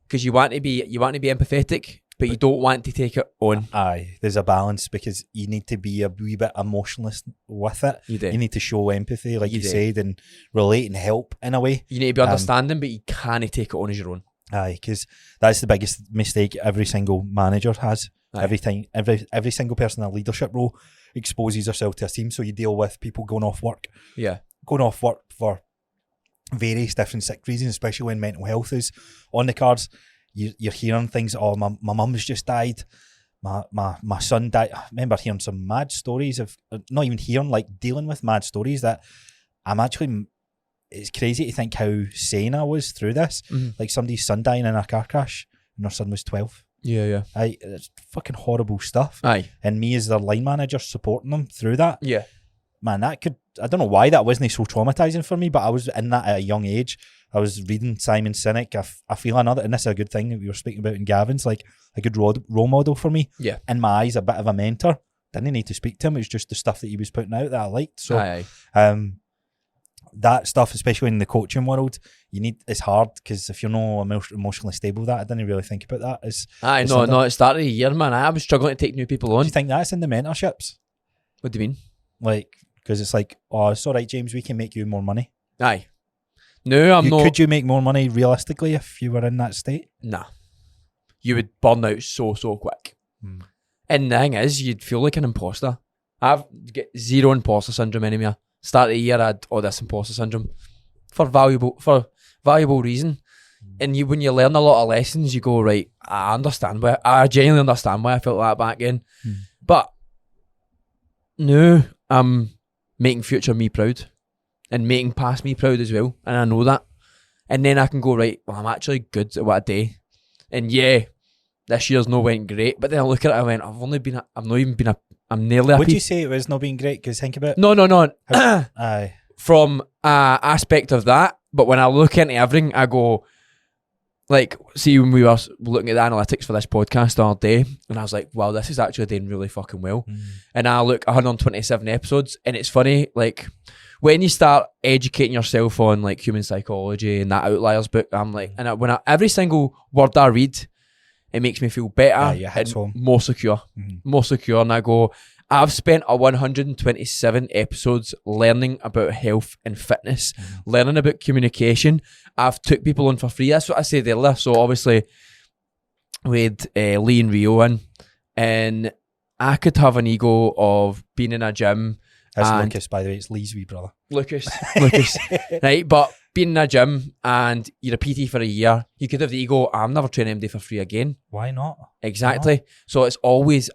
Because you want to be empathetic, but you don't want to take it on. Aye, there's a balance, because you need to be a wee bit emotionless with it. You need to show empathy, like you said, and relate and help in a way. You need to be understanding, but you can't take it on as your own. Aye, because that's the biggest mistake every single manager has. Aye. Every time, every single person in a leadership role exposes herself to a team. So you deal with people going off work for various different sick reasons, especially when mental health is on the cards. You're hearing things. Oh, my mum's just died. My son died. I remember hearing some mad stories of, not even hearing, like dealing with mad stories that it's crazy to think how sane I was through this. Like somebody's son dying in a car crash and their son was 12. Yeah. It's fucking horrible stuff. Aye. And me as their line manager supporting them through that. Yeah. Man, I don't know why that wasn't so traumatizing for me, but I was in that at a young age. I was reading Simon Sinek. I feel another, and this is a good thing that we were speaking about in Gavin's, like a good role model for me. Yeah. In my eyes, a bit of a mentor. Didn't need to speak to him. It was just the stuff that he was putting out that I liked. So, that stuff, especially in the coaching world, it's hard because if you're not emotionally stable, I didn't really think about that. At the start of the year, man, I was struggling to take new people on. Do you think that's in the mentorships? What do you mean? Like, because it's like, oh, it's all right, James, we can make you more money. Aye. No, I'm not. Could you make more money realistically if you were in that state? Nah. You would burn out so quick. And the thing is, you'd feel like an imposter. I've got zero imposter syndrome in me. Start of the year, I had all this imposter syndrome for valuable reason. And when you learn a lot of lessons, you go, right, I genuinely understand why I felt like that back then. But no, I'm making future me proud and making past me proud as well. And I know that. And then I can go, right, well, I'm actually good at what I do. And yeah, this year's not went great. But then I look at it, I went, I'm nearly Would you say it was not being great? Because think about it. No. Aye. From aspect of that. But when I look into everything, I go, like, see, when we were looking at the analytics for this podcast the other day, and I was like, wow, this is actually doing really fucking well. And I look 127 episodes, and it's funny, like, when you start educating yourself on, like, human psychology and that Outliers book, I'm like, and every single word I read, it makes me feel better and more secure. More secure, and I go, I've spent 127 episodes learning about health and fitness, learning about communication. I've took people on for free. That's what I said earlier. So obviously, with Lee and Rio in, and I could have an ego of being in a gym. That's Lucas, by the way. It's Lee's wee brother. Lucas, right? But being in a gym and you're a PT for a year, you could have the ego, I'm never training MD for free again. Why not? Exactly. So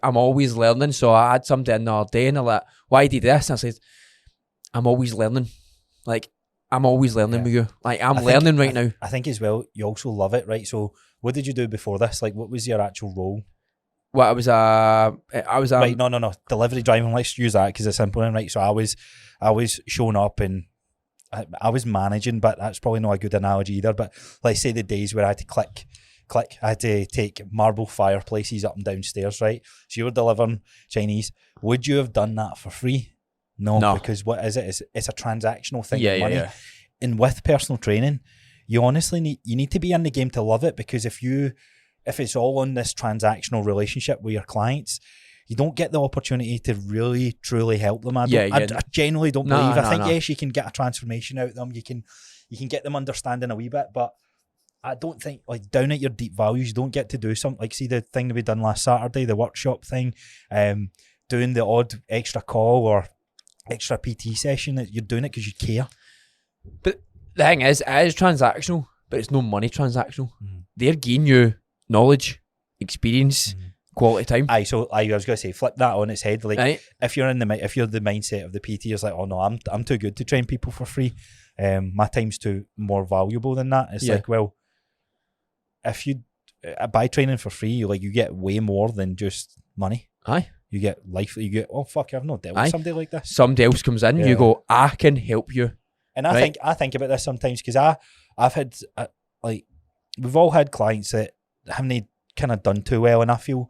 I'm always learning. So I had somebody in the other day and they're like, why do you do this? And I said, I'm always learning. Like, I'm always learning with you. Like, I'm learning right now. I think as well, you also love it, right? So what did you do before this? Like, what was your actual role? Well, I was right, no, delivery driving. Let's use that because it's simple, right? So I was showing up and I was managing, but that's probably not a good analogy either. But let's say the days where I had to click, I had to take marble fireplaces up and down stairs, right? So you were delivering Chinese. Would you have done that for free? No. Because what is it? It's a transactional thing. With money. And with personal training, you honestly need to be in the game to love it, because if it's all on this transactional relationship with your clients, you don't get the opportunity to really, truly help them. I genuinely don't believe. I think, yes, you can get a transformation out of them. You can get them understanding a wee bit, but I don't think, like, down at your deep values, you don't get to do something. Like, see the thing that we done last Saturday, the workshop thing, doing the odd extra call or extra PT session, that you're doing it because you care. But the thing is, it is transactional, but it's no money transactional. They're giving you knowledge, experience, quality time. So I was going to say, flip that on its head. Like, if you're the mindset of the PT, it's like, oh no, I'm too good to train people for free. My time's too more valuable than that. It's like, well, if you buy training for free, you get way more than just money. You get life. You get, oh fuck, I've not dealt with somebody like this. Somebody else comes in, you go, I can help you. And I think about this sometimes, because I've had we've all had clients that haven't kind of done too well, and I feel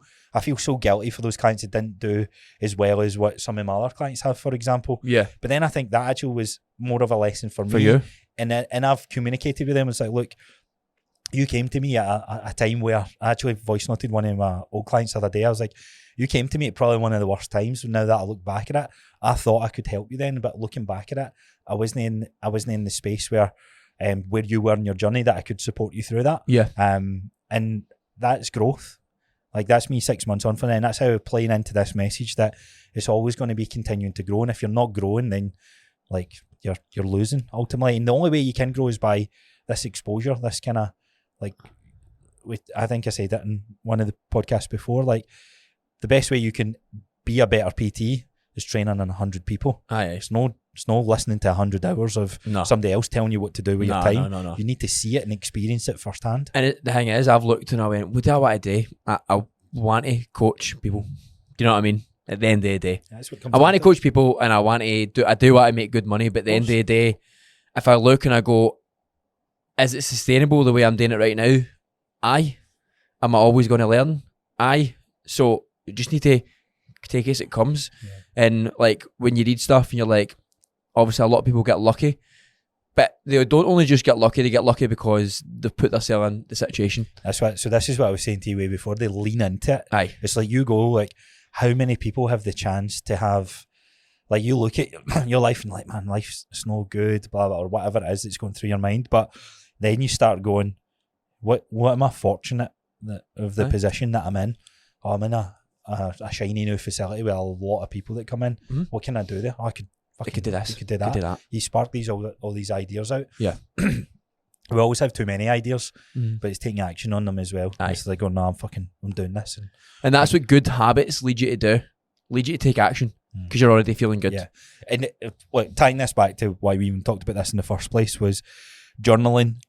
so guilty for those clients that didn't do as well as what some of my other clients have, for example. Yeah. But then I think that actually was more of a lesson for me. For you. And I've communicated with them. It's like, look, you came to me at a time where I actually voice noted one of my old clients the other day. I was like, you came to me at probably one of the worst times. Now that I look back at it, I thought I could help you then, but looking back at it, I wasn't in the space where you were in your journey that I could support you through that. Yeah. And that's growth. Like that's me 6 months on from then. That's how we're playing into this message that it's always going to be continuing to grow. And if you're not growing, then like you're losing ultimately. And the only way you can grow is by this exposure, this kind of like, I think I said that in one of the podcasts before, like the best way you can be a better PT is training on 100 people. It's no listening to 100 hours of somebody else telling you what to do with your time. No. You need to see it and experience it firsthand. And the thing is, I've looked and I went, what do I want to do? I want to coach people. Do you know what I mean? At the end of the day, I want to coach people and I want to do. I do want to make good money, but at the end of the day, if I look and I go, is it sustainable the way I'm doing it right now? Am I always going to learn? So you just need to take it as it comes. And like when you read stuff and you're like, obviously a lot of people get lucky, but they don't only just get lucky, they get lucky because they've put themselves in the situation. That's what. So this is what I was saying to you way before. They lean into it. It's like you go like, how many people have the chance to have, like you look at your life and like, man, life's no good, blah blah, or whatever it is that's going through your mind. But then you start going, what am I fortunate of the position that I'm in? Oh, I'm in a shiny new facility with a lot of people that come in. What can I do there? I could do this. You could do that. You spark all these ideas out. Yeah. We always have too many ideas, but it's taking action on them as well. It's like going, no, I'm doing this. And that's what good habits lead you to do. Lead you to take action because you're already feeling good. Yeah. And tying this back to why we even talked about this in the first place was journaling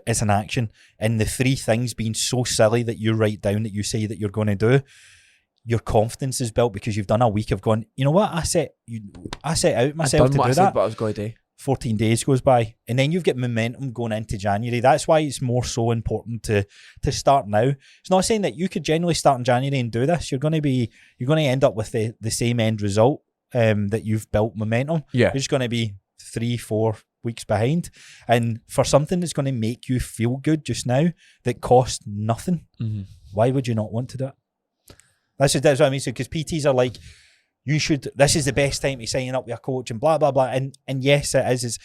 is an action. And the 3 things being so silly that you write down that you say that you're going to do, your confidence is built because you've done a week of going, you know what, I set out myself to do that. What I was going to do. 14 days goes by and then you've got momentum going into January. That's why it's more so important to start now. It's not saying that you could generally start in January and do this. You're going to end up with the same end result that you've built momentum. Yeah. You're just going to be 3-4 weeks behind. And for something that's going to make you feel good just now that costs nothing, why would you not want to do it? That's what I mean. So because PTs are like, this is the best time to sign up with a coach and blah blah blah, and yes it is. It's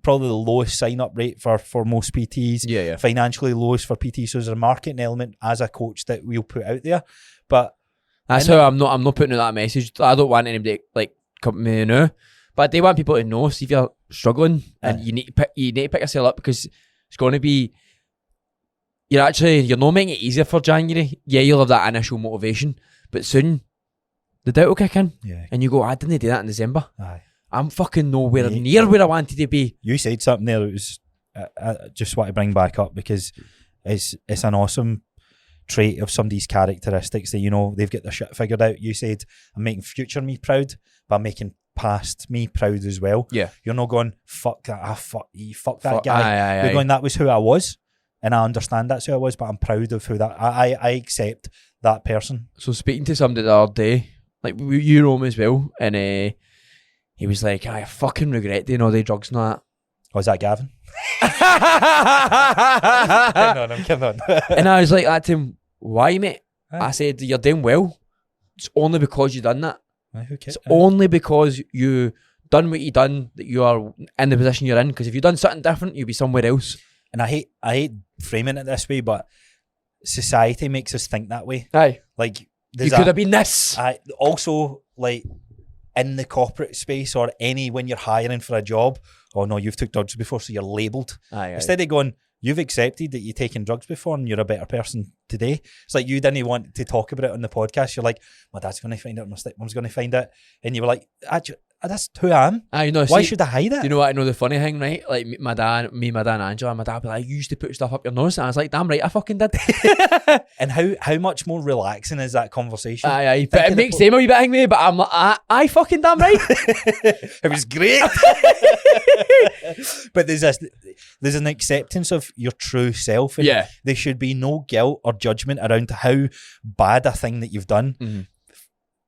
probably the lowest sign up rate for most PTs. Financially lowest for PTs. So there's a marketing element as a coach that we'll put out there, but that's how I'm not putting out that message. I don't want anybody like come to me now, but I do want people to know. See if you're struggling and you need to pick yourself up because it's going to be. You're not making it easier for January. Yeah, you'll have that initial motivation, but soon the doubt will kick in. Yeah. And you go, I didn't do that in December. I'm fucking nowhere near where I wanted to be. You said something there that was I just want to bring back up because it's an awesome trait of somebody's characteristics that, they've got their shit figured out. You said, I'm making future me proud, but I'm making past me proud as well. Yeah. You're not going, fuck that, fuck that guy. You're going, that was who I was. And I understand that's who I was, but I'm proud of who that. I accept that person. So speaking to somebody the other day, like you know him as well, and he was like, I fucking regret doing all the drugs and all that. Was that Gavin? I'm kidding on. And I was like to him, why, mate? I said, you're doing well. It's only because you done that. It's only because you done what you done that you are in the position you're in. Because if you done something different, you'd be somewhere else. And I hate framing it this way, but society makes us think that way. Like you could have been this. Also, like in the corporate space or when you're hiring for a job, oh no, you've took drugs before, so you're labelled. Instead of going, you've accepted that you've taken drugs before and you're a better person today. It's like you didn't want to talk about it on the podcast. You're like, my dad's going to find out, my stepmom's going to find out. And you were like, that's who I am. Why should I hide it? You know what? I know the funny thing, right? Like my dad and Angela, and my dad would be like, you used to put stuff up your nose. And I was like, damn right, I fucking did. And how much more relaxing is that conversation? But it makes them a wee bit angry, but I'm like, I fucking damn right. It was great. But there's an acceptance of your true self. And there should be no guilt or judgment around how bad a thing that you've done. Mm-hmm.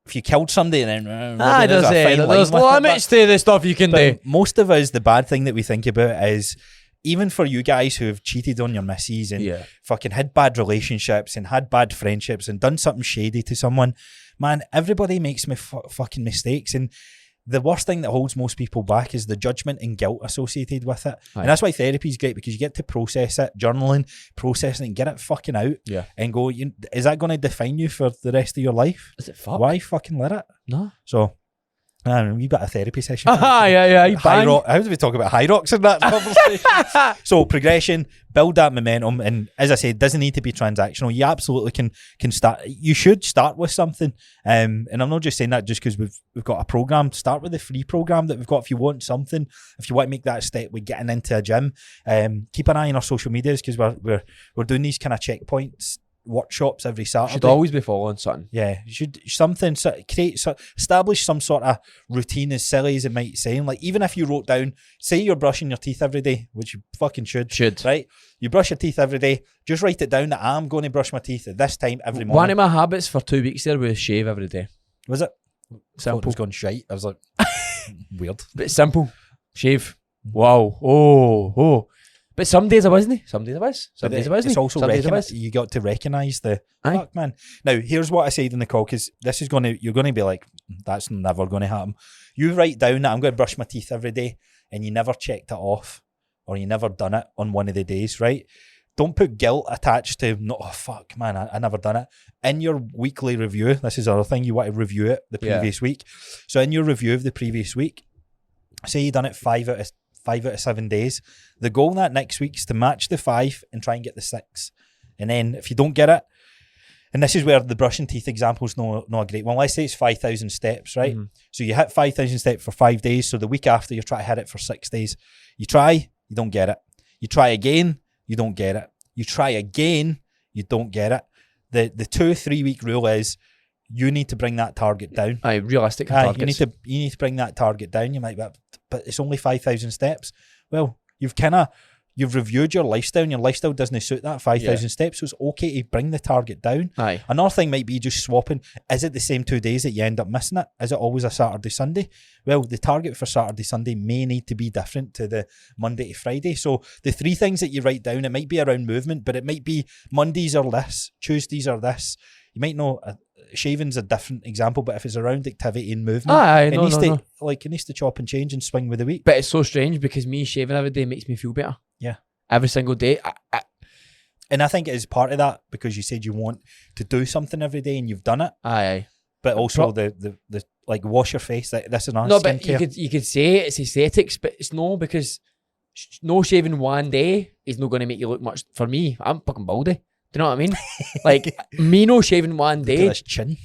If you killed somebody, then there's limits to the stuff you can do. Most of us, the bad thing that we think about is, even for you guys who have cheated on your missus and fucking had bad relationships and had bad friendships and done something shady to someone, man, everybody makes fucking mistakes, and the worst thing that holds most people back is the judgment and guilt associated with it. Aye. And that's why therapy is great, because you get to process it, journaling, processing it, and get it fucking out. Yeah. And go, is that going to define you for the rest of your life? Is it fuck? Why fucking let it? No. So, I don't know, a wee bit of therapy session. Yeah. High rock. How do we talk about high rocks in that conversation? So progression, build that momentum, and as I said, it doesn't need to be transactional. You absolutely can start. You should start with something, and I'm not just saying that just because we've got a program. Start with the free program that we've got. If you want something, if you want to make that step with getting into a gym, keep an eye on our social medias, because we're doing these kind of checkpoints workshops every Saturday. Should always be following something. Yeah, you should establish some sort of routine, as silly as it might sound. Like, even if you wrote down, say you're brushing your teeth every day, which you fucking should, right? You brush your teeth every day. Just write it down that I'm going to brush my teeth at this time every morning. One of my habits for 2 weeks there was shave every day. Was it? Simple. It was going shite. I was like, weird. But it's simple. Shave. Wow. Oh. But some days I wasn't. Some days I was. Some days I wasn't. It's also some days I was. you got to recognise the Aye. fuck, man. Now, here's what I said in the call, because this is you're going to be like, that's never going to happen. You write down that I'm going to brush my teeth every day, and you never checked it off, or you never done it on one of the days, right? Don't put guilt attached to, no, oh fuck, man, I never done it. In your weekly review, this is the other thing, you want to review it the previous week. So in your review of the previous week, say you done it 5 out of 7 days. The goal that next week is to match the 5 and try and get the 6. And then if you don't get it, and this is where the brushing teeth example is not a great one. Let's say it's 5,000 steps, right? Mm-hmm. So you hit 5,000 steps for 5 days. So the week after, you try to hit it for 6 days. You try, you don't get it. You try again, you don't get it. You try again, you don't get it. The 2-3 week rule is you need to bring that target down. Realistic targets. You need to bring that target down. You might be, but it's only 5,000 steps. Well, you've reviewed your lifestyle, and your lifestyle doesn't suit that 5,000 steps, so it's okay to bring the target down. Aye. Another thing might be just swapping. Is it the same 2 days that you end up missing it? Is it always a Saturday, Sunday? Well, the target for Saturday, Sunday may need to be different to the Monday to Friday. So the 3 things that you write down, it might be around movement, but it might be Mondays are this, Tuesdays are this. You might know shaving's a different example, but if it's around activity and movement, it needs to chop and change and swing with the week. But it's so strange, because me shaving every day makes me feel better. Yeah. Every single day. And I think it is part of that, because you said you want to do something every day and you've done it. Aye. But also the like, wash your face. This is not no, skincare. But you could say it's aesthetics, but it's no, because no shaving one day is not going to make you look much. For me, I'm fucking baldy. Do you know what I mean? Like, me no shaving one day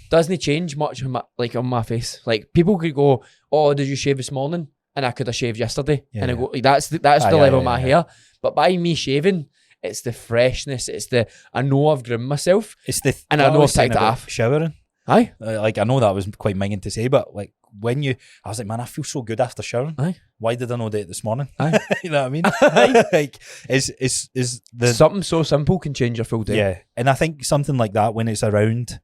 doesn't change much on my face. Like, people could go, oh, did you shave this morning? And I could have shaved yesterday. And I go, like, that's the level of my hair. But by me shaving, it's the freshness. It's I know I've groomed myself. And I know I've taken it off. Showering. Aye. Like, I know that was quite minging to say, but like, I was like, man, I feel so good after showering. Aye. Why did I not do it this morning? Aye. You know what I mean? Like, is something so simple can change your full day. Yeah. And I think something like that, when it's around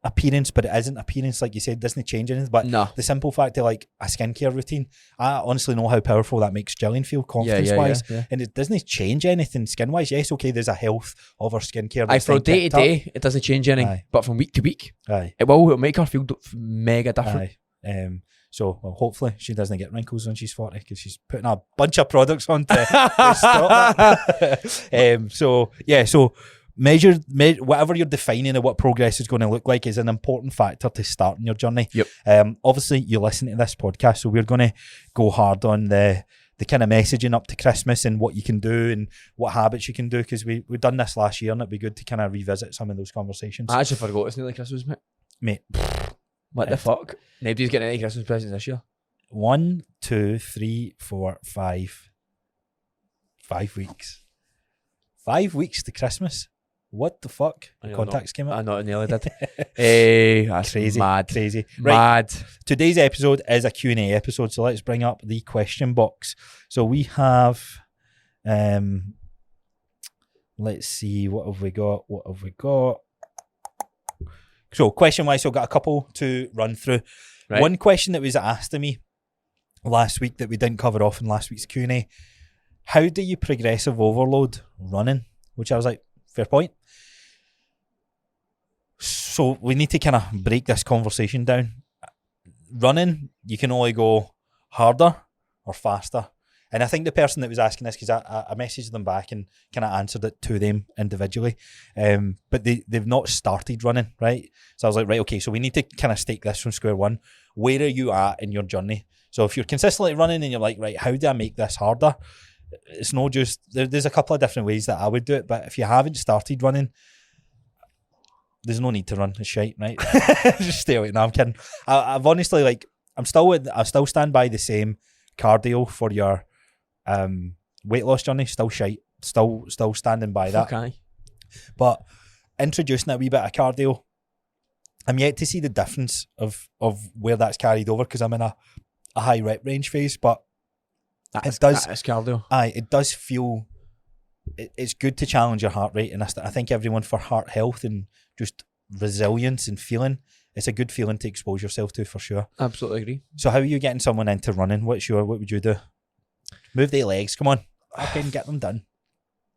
appearance, but it isn't appearance, like you said, doesn't change anything. But the simple fact of like a skincare routine, I honestly know how powerful that makes Jillian feel confidence wise. Yeah. And it doesn't change anything skin wise. Yes, okay, there's a health of our skincare. For day to day, it doesn't change anything. But from week to week, it'll make her feel mega different. So, well, hopefully she doesn't get wrinkles when she's 40, because she's putting a bunch of products on to stop that. So measure whatever you're defining of what progress is going to look like is an important factor to starting your journey. Yep. Obviously, you listen to this podcast, so we're going to go hard on the kind of messaging up to Christmas and what you can do and what habits you can do, because we've done this last year, and it'd be good to kind of revisit some of those conversations. I actually forgot it's nearly Christmas, mate. What the fuck? Nobody's getting any Christmas presents this year. 1, 2, 3, 4, 5. 5 weeks. 5 weeks to Christmas. What the fuck? The contacts came out. I know, it nearly did. That's crazy. Crazy. Right. Mad. Today's episode is a Q&A episode, so let's bring up the question box. So we have, let's see, what have we got? So question-wise, so I've got a couple to run through. Right. One question that was asked of me last week that we didn't cover off in last week's Q&A, how do you progressive overload running? Which I was like, fair point. So we need to kind of break this conversation down. running, you can only go harder or faster. And I think the person that was asking this, because I messaged them back and kind of answered it to them individually, but they've not started running, right? So I was like, right, okay, so we need to kind of stake this from square one. Where are you at in your journey? So if you're consistently running and you're like, right, how do I make this harder? It's not just, there's a couple of different ways that I would do it, but if you haven't started running, there's no need to run. It's shite, right? Just stay away. No, I'm kidding. I've honestly, like, I still stand by the same cardio for your weight loss journey. Still shite. Still standing by that. Okay. But introducing a wee bit of cardio, I'm yet to see the difference of where that's carried over, because I'm in a high rep range phase, but That's cardio. It does feel it's good to challenge your heart rate, and I think everyone, for heart health and just resilience and feeling, it's a good feeling to expose yourself to, for sure. Absolutely agree. So how are you getting someone into running? What would you do? Move their legs, come on. I can get them done.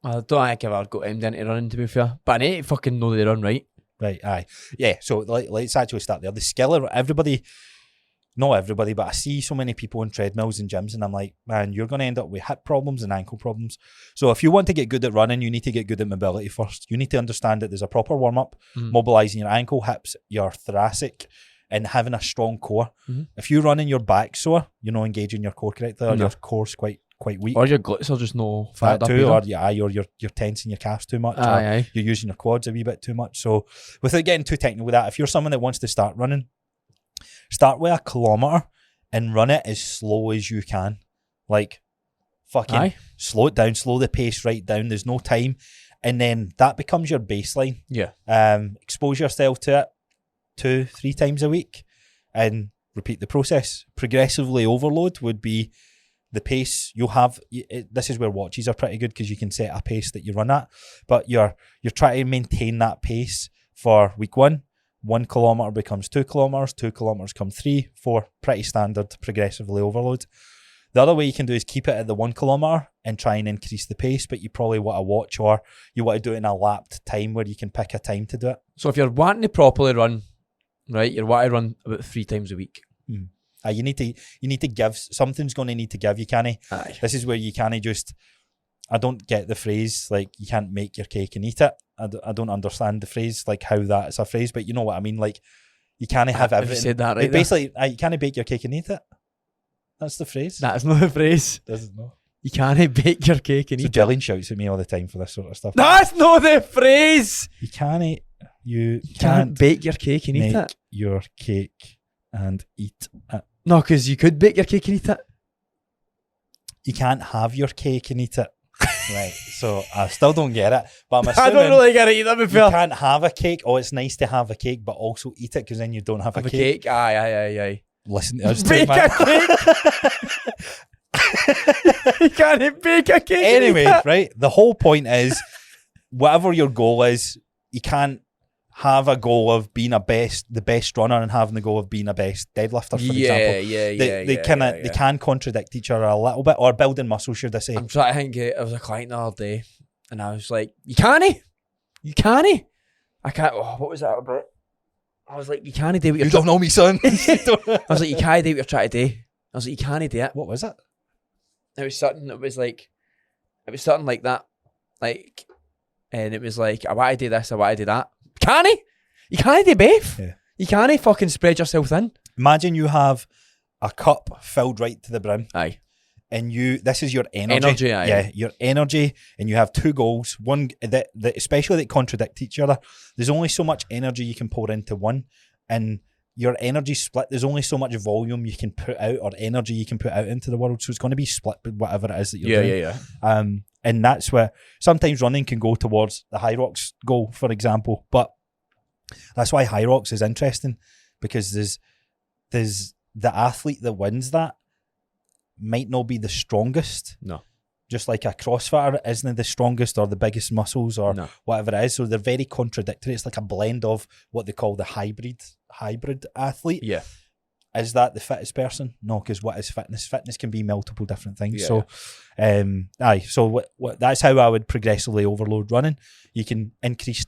I don't think I've ever got him into running, to be fair. But I need to fucking know they run right. Right, aye. Yeah, so let's actually start there. The skill of everybody, not everybody, but I see so many people in treadmills and gyms, and I'm like, man, you're going to end up with hip problems and ankle problems. So if you want to get good at running, you need to get good at mobility first. You need to understand that there's a proper warm-up, mobilising your ankle, hips, your thoracic, and having a strong core. If you run in your back sore, you're not engaging your core correctly, or your core's quite weak. Or your glutes are just no fat fat too, or you're tensing your calves too much, aye. You're using your quads a wee bit too much. So without getting too technical with that, if you're someone that wants to start running, start with 1 kilometre and run it as slow as you can. Like, fucking slow it down, slow the pace right down. There's no time. And then that becomes your baseline. Yeah. Expose yourself to it 2-3 times a week and repeat the process. Progressively overload would be the pace you'll have. This is where watches are pretty good, because you can set a pace that you run at, but you're trying to maintain that pace for week 1. 1 kilometre becomes 2 kilometres, 2 kilometres come 3, 4, pretty standard, progressively overload. The other way you can do is keep it at the 1 kilometre and try and increase the pace, but you probably want to watch, or you want to do it in a lapped time where you can pick a time to do it. So if you're wanting to properly run, right, you want to run about 3 times a week. You need to give, something's going to need to give. You can't. This is where you can't just, I don't get the phrase, like, you can't make your cake and eat it. I don't understand the phrase, like how that's a phrase, but you know what I mean. Like, you can't have everything. You said that right. Basically, you can't bake your cake and eat it. That's the phrase. That is not the phrase. Does it not? You can't bake your cake and eat it. Jillian shouts at me all the time for this sort of stuff. That's not the phrase. You can't bake your cake and eat it. Your cake and eat it. No, because you could bake your cake and eat it. You can't have your cake and eat it. Right, so I still don't get it, but I'm assuming I don't really get it either. You can't have a cake. Oh, it's nice to have a cake, but also eat it, because then you don't have a cake. Aye. Listen to us, bake a cake. You can't bake a cake. Anyway, right. The whole point is, whatever your goal is, you can't have a goal of being the best runner and having the goal of being a best deadlifter, for example. They can contradict each other a little bit, or building muscle, should I say. I'm trying to think, I was a client the other day, and I was like, you can't. I can't. Oh, what was that about? I was like, you can't do what you're don't know me, son. I was like, you can't do what you're trying to do. I was like, you can't do it. What was it? It was something like that. Like, and it was like, I want to do this, I want to do that. Can he? You can't do both. Yeah. You can't fucking spread yourself thin. Imagine you have a cup filled right to the brim. Aye. And this is your energy. Aye. Yeah, your energy, and you have 2 goals. One that especially that contradict each other. There's only so much energy you can pour into one, and your energy split. There's only so much volume you can put out, or energy you can put out into the world. So it's going to be split with whatever it is that you're doing. Yeah. And that's where sometimes running can go towards the high rocks goal, for example. But that's why high rocks is interesting, because there's the athlete that wins that might not be the strongest. No. Just like a CrossFitter isn't the strongest or the biggest muscles or whatever it is. So they're very contradictory. It's like a blend of what they call the hybrid athlete. Yeah. Is that the fittest person? No, because what is fitness? Fitness can be multiple different things. Yeah. So, So that's how I would progressively overload running. You can increase your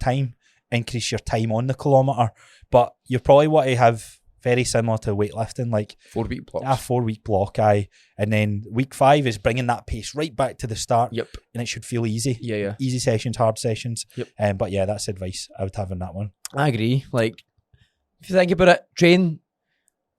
time on the kilometre, but you probably want to have very similar to weightlifting, like 4 week blocks. a 4 week block, and then week 5 is bringing that pace right back to the start. Yep. And it should feel easy. Yeah. Easy sessions, hard sessions. Yep. But yeah, that's advice I would have in that one. I agree. Like, if you think about it, train.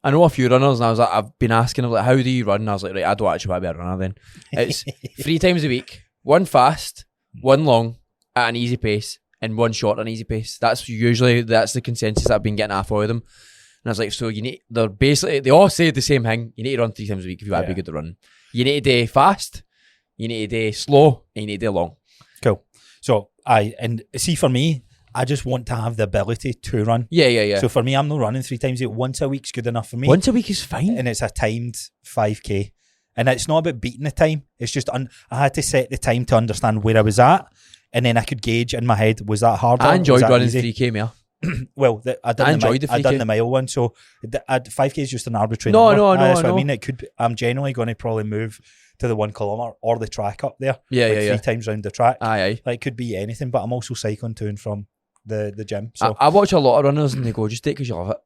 I know a few runners, and I've been asking them, like, how do you run? And I was like, right, I don't actually want to be a runner then. It's 3 times a week, 1 fast, 1 long at an easy pace, and 1 short at an easy pace. That's the consensus that I've been getting off all of them. And I was like, so they all say the same thing. You need to run 3 times a week if you want to be good at running. You need to do fast, you need to do slow, and you need to do long. Cool. So and see, for me, I just want to have the ability to run. Yeah. So for me, I'm not running 3 times a week. Once a week's good enough for me. Once a week is fine. And it's a timed 5K. And it's not about beating the time. It's just I had to set the time to understand where I was at. And then I could gauge in my head, was that harder? I enjoyed running easy? 3K, man. Well, I done the mile one, so 5K is just an arbitrary number. No, That's what no. I mean. It could be, I'm generally going to probably move to the 1 kilometre or the track up there. Yeah, like yeah. 3 times round the track. Aye. Like, it could be anything, but I'm also cycling to and from the gym. So I watch a lot of runners and they go, just do it because you love it.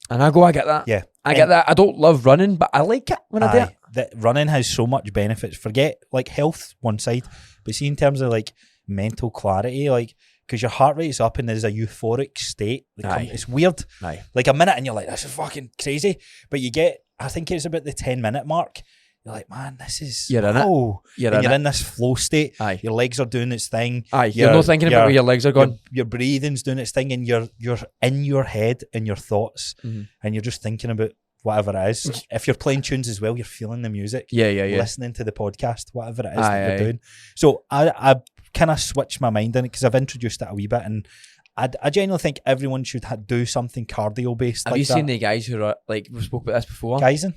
And I go, I get that. Yeah. I get that. I don't love running, but I like it when I do it. That running has so much benefits. Forget like health one side, but see in terms of like mental clarity, like because your heart rate's up and there's a euphoric state. It's weird. Aye. Like a minute and you're like, this is fucking crazy. But you get, I think it's about the 10-minute mark. You're like, man, this is You're in it. You're in this flow state. Aye. Your legs are doing its thing. Aye. You're not thinking about where your legs are going. Your breathing's doing its thing, and you're in your head and your thoughts, and you're just thinking about whatever it is. If you're playing tunes as well, you're feeling the music. Yeah. Listening to the podcast, whatever it is that you're doing. So I kind of switched my mind in it because I've introduced it a wee bit, and I genuinely think everyone should do something cardio based. Have you seen the guys who are like, we spoke about this before? Geisen?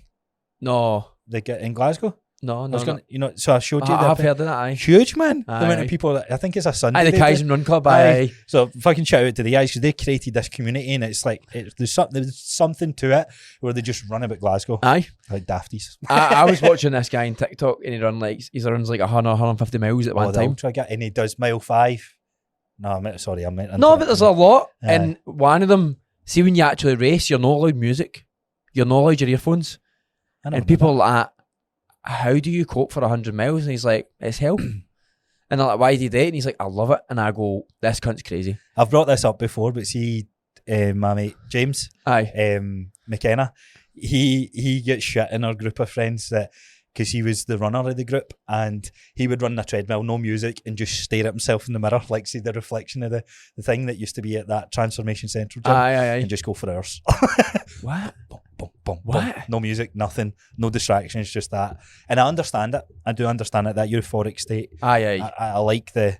No. They get in Glasgow? No. So I showed you I've heard of that, aye. Huge, man. The amount Aye. of people, I think it's a Sunday. Aye, the Kaizen Run Club, aye. So fucking shout out to the guys because they created this community, and it's like, there's something to it where they just run about Glasgow. Aye. Like dafties. I was watching this guy on TikTok and he runs like 100, 150 miles at one time. And he does mile 5. No, I meant No, but there's a lot. Aye. And one of them, see when you actually race, you're not allowed music. You're not allowed your earphones. And people are like, how do you cope for 100 miles? And he's like, it's hell. And they're like, why do you do it? And he's like, I love it. And I go, this cunt's crazy. I've brought this up before, but see, my mate James McKenna, he gets shit in our group of friends that because he was the runner of the group, and he would run the treadmill, no music, and just stare at himself in the mirror, like see the reflection of the thing that used to be at that Transformation Central gym, and just go for hours. What? Boom, what? Boom. No music, nothing, no distractions, just that. And I understand it. I do understand it, that euphoric state. I like the.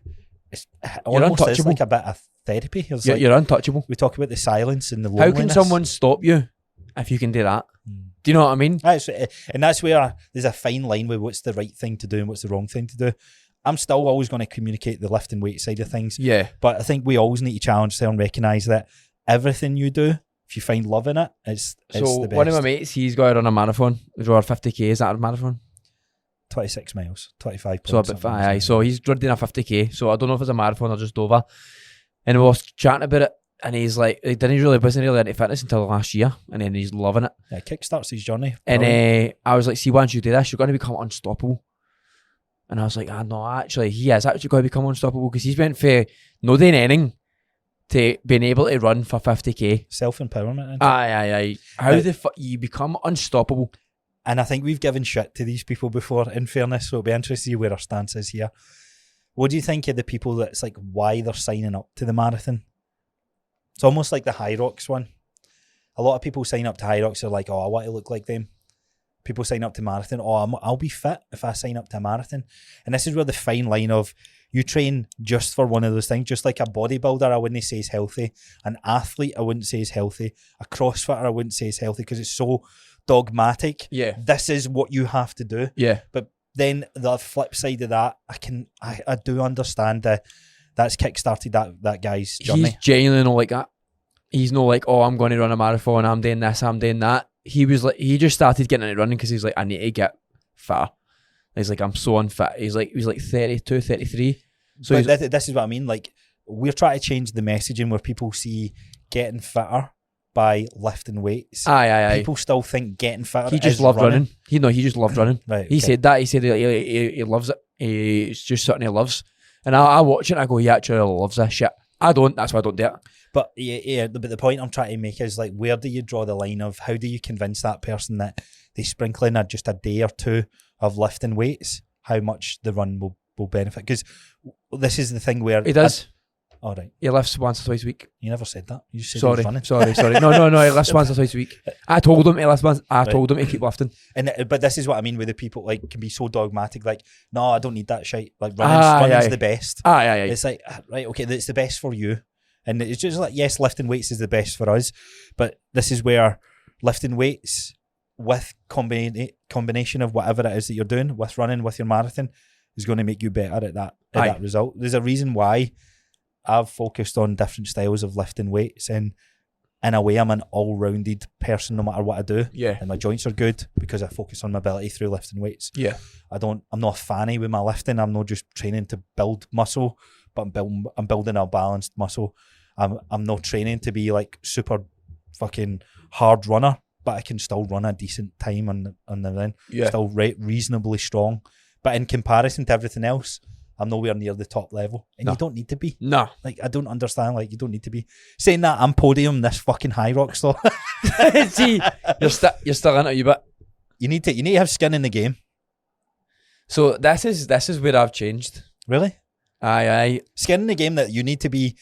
You're untouchable. Is like a bit of therapy. You're untouchable. We talk about the silence and the loneliness. How can someone stop you if you can do that? Do you know what I mean? And that's where there's a fine line with what's the right thing to do and what's the wrong thing to do. I'm still always going to communicate the lift and weight side of things. Yeah. But I think we always need to challenge ourselves and recognise that everything you do, if you find love in it, it's the best. One of my mates, he's got to run a marathon. He's run 50k. Is that a marathon? 26 miles, 25 So a bit aye. So he's running a 50k. So I don't know if it's a marathon or just over. And we were chatting about it. And he's like, wasn't really into fitness until last year, and then he's loving it. Yeah, kickstarts his journey. And I was like, see, once you do this, you're going to become unstoppable. And I was like, no, actually, he is actually going to become unstoppable because he's went for not doing anything to being able to run for 50k. Self-empowerment. Aye. How the fuck you become unstoppable? And I think we've given shit to these people before, in fairness, so it'll be interesting to see where our stance is here. What do you think of the people that's like why they're signing up to the marathon? It's almost like the High Rocks one. A lot of people sign up to High Rocks, they're like, oh, I want to look like them. People sign up to marathon, I'll be fit if I sign up to a marathon. And this is where the fine line of you train just for one of those things, just like a bodybuilder I wouldn't say is healthy, an athlete I wouldn't say is healthy, a CrossFitter I wouldn't say is healthy because it's so dogmatic. Yeah. This is what you have to do. Yeah. But then the flip side of that, I do understand that that's kickstarted that guy's journey. He's genuinely not like that. He's not like, oh, I'm going to run a marathon, I'm doing this, I'm doing that. He was like, he just started getting into running because he's like, I need to get fitter. He's like, I'm so unfit. He was like 32, 33. So this is what I mean. Like, we're trying to change the messaging where people see getting fitter by lifting weights. Aye. People still think getting fitter. He just is loved running. running. He just loved running. Right, He okay. said that. He said he loves it. It's just something he loves. And I watch it and I go, he actually loves this shit. I don't. That's why I don't do it. But but the point I'm trying to make is like, where do you draw the line of how do you convince that person that they sprinkle in just a day or two of lifting weights, how much the run will benefit? Because this is the thing where He does. All right. He lifts once or twice a week. You never said that. You just said he was running. Sorry. No. He lifts once or twice a week. I told him he lifts once. I told him to keep lifting. But this is what I mean with the people like can be so dogmatic. Like, no, I don't need that shit. Like running's the best. Aye. It's like, right, okay, it's the best for you. And it's just like, yes, lifting weights is the best for us, but this is where lifting weights with combination of whatever it is that you're doing, with running, with your marathon, is going to make you better at that result. There's a reason why I've focused on different styles of lifting weights, and in a way I'm an all-rounded person no matter what I do. Yeah. And my joints are good because I focus on mobility through lifting weights. Yeah. I'm not a fanny with my lifting. I'm not just training to build muscle, but I'm building a balanced muscle. I'm not training to be like super fucking hard runner, but I can still run a decent time on the run. Yeah. Still reasonably strong. But in comparison to everything else, I'm nowhere near the top level. And you don't need to be. No. Like, I don't understand. Like, you don't need to be. Saying that, I'm podium this fucking high rocks though. See, you're still in it a wee bit. You need to have skin in the game. So this is where I've changed. Really? Aye. Skin in the game that you need to be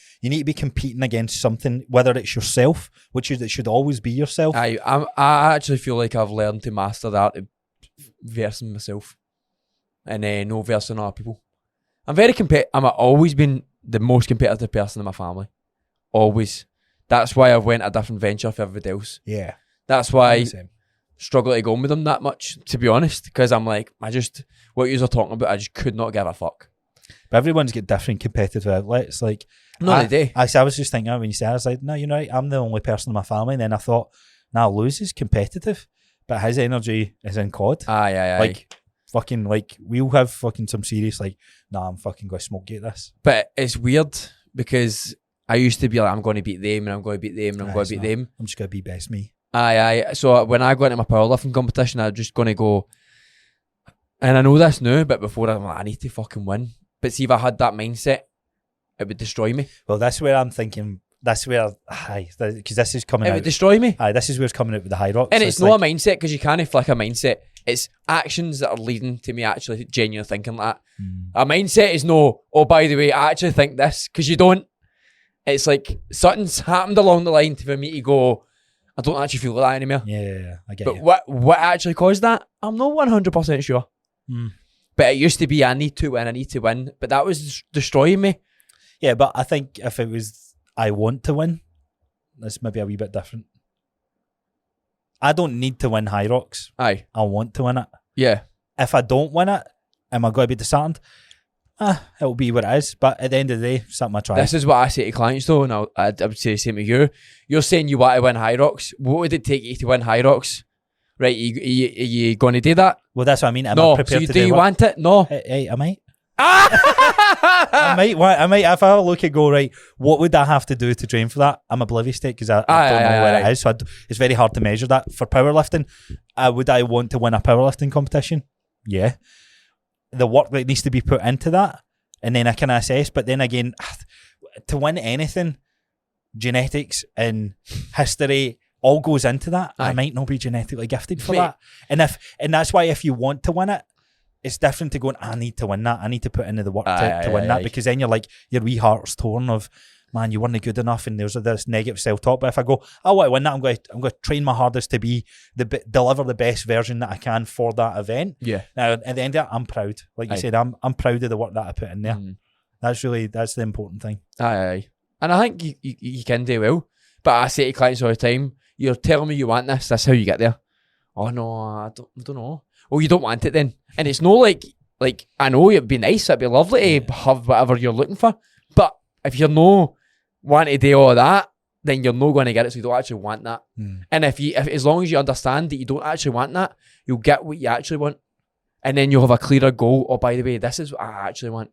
competing against something, whether it's yourself, which it should always be yourself. I actually feel like I've learned to master that versing myself and no versing other people. I'm very I've always been the most competitive person in my family. Always. That's why I've went a different venture for everybody else. Yeah. That's why I struggle to go with them that much, to be honest, because I'm like, what you are talking about, I just could not give a fuck. But everyone's got different competitive outlets. Like, no, they do. I was just thinking when you said, I was like, no, you're right. I'm the only person in my family. And then I thought, Lewis is competitive, but his energy is in COD. Aye. Like, fucking, like, we'll have fucking some serious, like, I'm fucking going to smoke you at this. But it's weird because I used to be like, I'm going to beat them and I'm going to beat them and I'm going to beat them. I'm just going to be best me. Aye. So when I go into my powerlifting competition, I'm just going to go, and I know this now, but before I'm like, I need to fucking win. But see, if I had that mindset, it would destroy me. Well, that's where I'm thinking. That's where, because this is coming out. It would destroy me. This is where it's coming out with the high rocks. And so it's not a mindset, because you can't flick a mindset. It's actions that are leading to me actually genuinely thinking that. A mindset is no, oh, by the way, I actually think this, because you don't. It's like something's happened along the line for me to go, I don't actually feel like that anymore. Yeah, I get but you. What actually caused that? I'm not 100% sure. But it used to be, I need to win. But that was destroying me. Yeah, but I think if it was, I want to win, that's maybe a wee bit different. I don't need to win high rocks. Aye. I want to win it. Yeah. If I don't win it, am I going to be disheartened? It'll be what it is. But at the end of the day, something I try. This is what I say to clients though, and I would say the same to you. You're saying you want to win high rocks. What would it take you to win high rocks? Right, you going to do that? Well, that's what I mean. Am no, I prepared so to do you want it? No. Hey, I might. I might. If I look at go, right, what would I have to do to train for that? I'm oblivious to it because I don't know where it is. So it's very hard to measure that. For powerlifting, would I want to win a powerlifting competition? Yeah. The work that needs to be put into that, and then I can assess. But then again, to win anything, genetics and history all goes into that. I might not be genetically gifted for that. And that's why if you want to win it, it's different to going, I need to win that. I need to put into the work to win that, because then you're like, your wee heart's torn of, man, you weren't good enough, and there's this negative self-talk. But if I go, I want to win that, I'm going to train my hardest to be deliver the best version that I can for that event. Yeah. Now at the end of it, I'm proud. Like you said, I'm proud of the work that I put in there. That's the important thing. Aye. And I think you can do well. But I say to clients all the time, you're telling me you want this, that's how you get there. Oh no, I don't know. Well, you don't want it then. And it's no like I know it'd be nice, it'd be lovely to have whatever you're looking for. But if you're no wanting to do all that, then you're not going to get it, so you don't actually want that. And if as long as you understand that you don't actually want that, you'll get what you actually want. And then you'll have a clearer goal. Oh, by the way, this is what I actually want.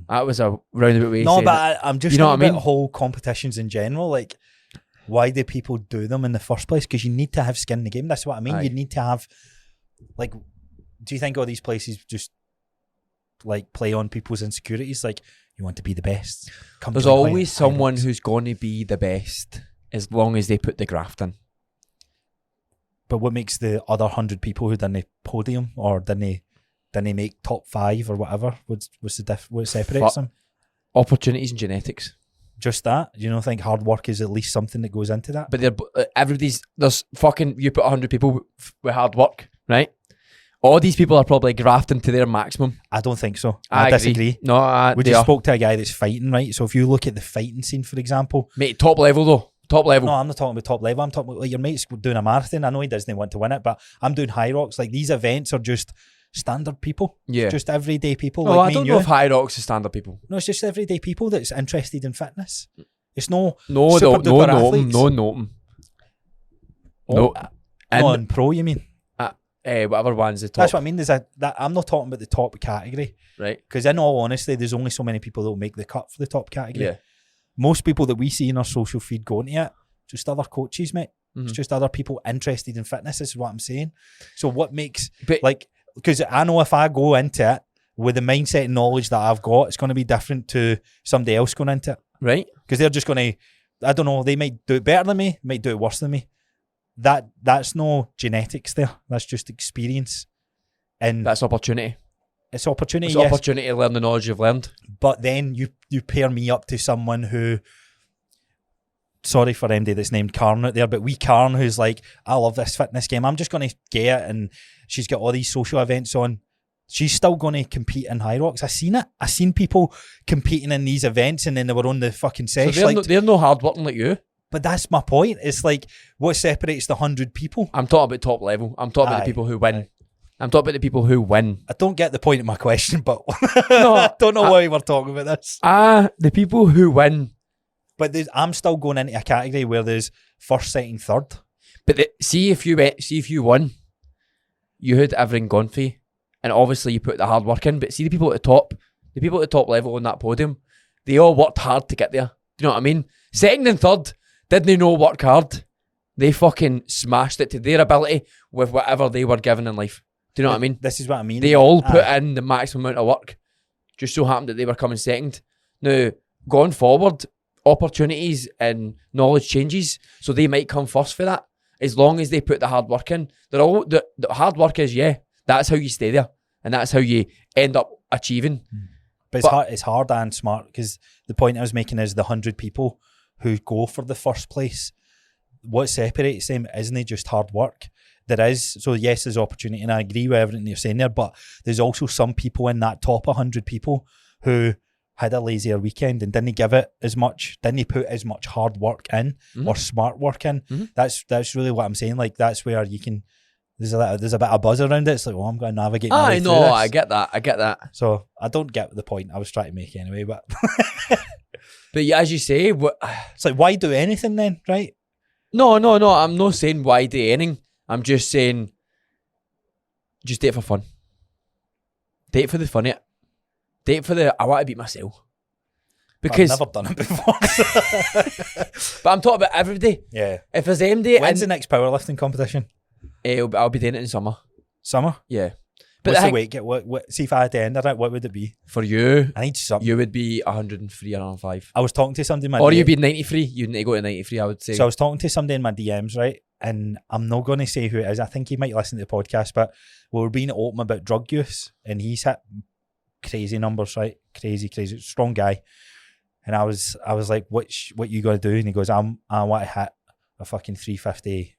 That was a roundabout way. No, but I'm just, you know what I mean? Whole competitions in general. Like, why do people do them in the first place? Because you need to have skin in the game. That's what I mean. Aye. You need to have, like, do you think all these places just like play on people's insecurities? Like, you want to be the best. There's always someone who's going to be the best as long as they put the graft in. But what makes the other 100 people who didn't podium or didn't make top 5 or whatever? What separates them? Opportunities and genetics. Just that? You don't think hard work is at least something that goes into that? But there's fucking, you put 100 people with hard work, right? All these people are probably grafting to their maximum. I don't think so. I disagree. No, we just spoke to a guy that's fighting, right? So if you look at the fighting scene, for example. Mate, top level though. Top level. No, I'm not talking about top level. I'm talking about, like, your mate's doing a marathon. I know he doesn't want to win it, but I'm doing high rocks. Like, these events are just standard people. Yeah. Just everyday people. No, like I don't know if high rocks are standard people. No, it's just everyday people that's interested in fitness. It's no No, super duper athletes. No. On pro, you mean? Whatever one's the top. That's what I mean. I'm not talking about the top category. Right. Because in all honesty, there's only so many people that will make the cut for the top category. Yeah. Most people that we see in our social feed going to it, just other coaches, mate. Mm-hmm. It's just other people interested in fitness, is what I'm saying. So what makes, But, because I know if I go into it with the mindset and knowledge that I've got, it's going to be different to somebody else going into it. Right. Because they're just going to, I don't know, they might do it better than me, might do it worse than me. That's no genetics there. That's just experience. And that's opportunity. It's opportunity, It's yes. opportunity to learn the knowledge you've learned. But then you pair me up to someone who, sorry for MD that's named Karen out there, but Karen who's like, I love this fitness game. I'm just going to get it. And she's got all these social events on. She's still going to compete in high rocks. I seen it. I seen people competing in these events and then they were on the fucking session. So they're no hard working like you. But that's my point. It's like, what separates the 100 people? I'm talking about top level. I'm talking about the people who win. Aye. I'm talking about the people who win. I don't get the point of my question, but no, I don't know why we're talking about this. The people who win. But I'm still going into a category where there's first, second, third. But see if you won, you had everything gone for you. And obviously you put the hard work in. But see the people at the top level on that podium, they all worked hard to get there. Do you know what I mean? Second and third, didn't know work hard. They fucking smashed it to their ability with whatever they were given in life. Do you know what I mean? This is what I mean. They all put in the maximum amount of work. Just so happened that they were coming second. Now, going forward, opportunities and knowledge changes, so they might come first for that. As long as they put the hard work in. The hard work is, that's how you stay there. And that's how you end up achieving. But it's hard and smart, because the point I was making is the 100 people who go for the first place, what separates them isn't just hard work. There is, so yes, there's opportunity, and I agree with everything you're saying there, but there's also some people in that top 100 people who had a lazier weekend and didn't give it as much, didn't put as much hard work in or smart work in. That's really what I'm saying. Like, that's where you can, there's a bit of buzz around it. It's like, I'm going to navigate my way through this. I get that. So I don't get the point I was trying to make anyway, but but yeah, as you say, it's like, why do anything then, right? No, I'm not saying why do anything. I'm just saying, just date it for fun. Date for the fun of it. Date for I want to beat myself. Because I've never done it before. But I'm talking about every day. Yeah. If there's MD, when's the next powerlifting competition? I'll be doing it in summer. Summer? Yeah. But what's the weight get? What, see if I had to end it, what would it be? For you, I need something. You would be 103 or 105. I was talking to somebody in my or you'd be 93. You'd need to go to 93, I would say. So I was talking to somebody in my DMs, right? And I'm not going to say who it is. I think he might listen to the podcast, but we were being open about drug use, and he's hit crazy numbers, right? Crazy, strong guy. And I was like, what you gonna do? And he goes, I want to hit a fucking 350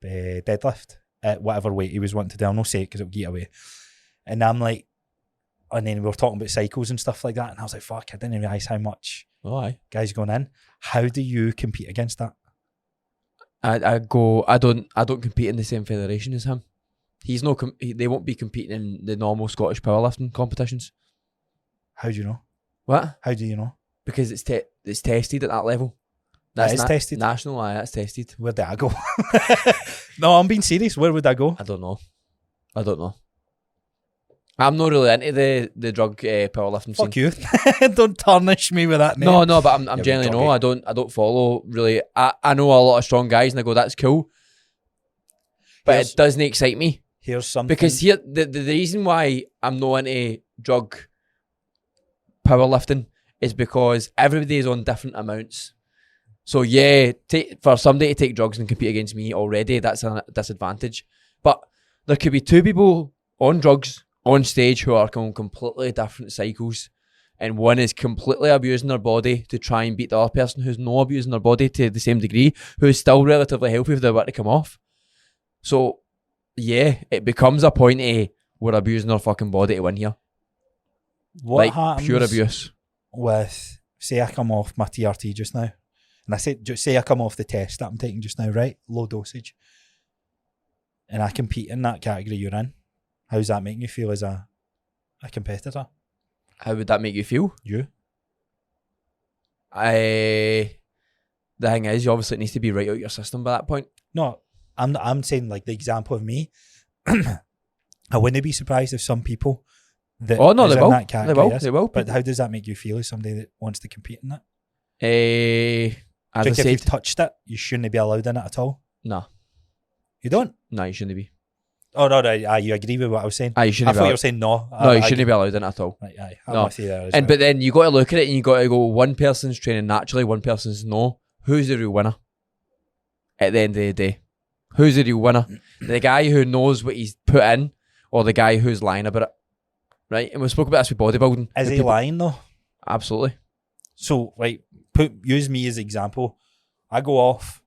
deadlift at whatever weight he was wanting to do. I'll not say it because it'll get away. And I'm like, and then we were talking about cycles and stuff like that, and I was like, fuck, I didn't realise how much guys going in. How do you compete against that? I don't compete in the same federation as him. They won't be competing in the normal Scottish powerlifting competitions. How do you know? What? How do you know? Because it's tested at that level. That's tested? National, that's tested. Where did I go? No, I'm being serious. Where would I go? I don't know. I'm not really into the drug powerlifting scene. Fuck you. Don't tarnish me with that, mate. No, but I'm Yeah, generally doggy. no. I don't follow really. I know a lot of strong guys, and I go, that's cool, but Here's- it doesn't excite me Here's something. because here the reason why I'm not into drug powerlifting is because everybody is on different amounts. So yeah, for somebody to take drugs and compete against me already, that's a disadvantage. But there could be two people on drugs on stage who are on completely different cycles, and one is completely abusing their body to try and beat the other person who's not abusing their body to the same degree, who is still relatively healthy if they were to come off. So yeah, it becomes a point of we're abusing our fucking body to win here. what Like happens pure abuse. with, say I come off my TRT just now, and I say I come off the test that I'm taking just now, right? Low dosage. And I compete in that category you're in. How's that making you feel as a competitor? How would that make you feel? You? The thing is, obviously it needs to be right out your system by that point. No, I'm saying like the example of me. I wouldn't be surprised if some people that Oh no, is they in will. that category is. They will. But how does that make you feel as somebody that wants to compete in that? As Do I you think if you've said, touched it, you shouldn't be allowed in it at all? no, You don't? you shouldn't be. Oh no, you agree with what I was saying? You I shouldn't thought be. you were saying no. No, you shouldn't be allowed in it at all. Right, aye, I'm No. with you there as And well. but then you got to look at it, and you got to go. One person's training naturally, one person's no. Who's the real winner? At the end of the day, who's the real winner? The guy who knows what he's put in, or the guy who's lying about it? Right, and we spoke about this with bodybuilding. Is he People- lying though? Absolutely. So, right, use me as example. I go off,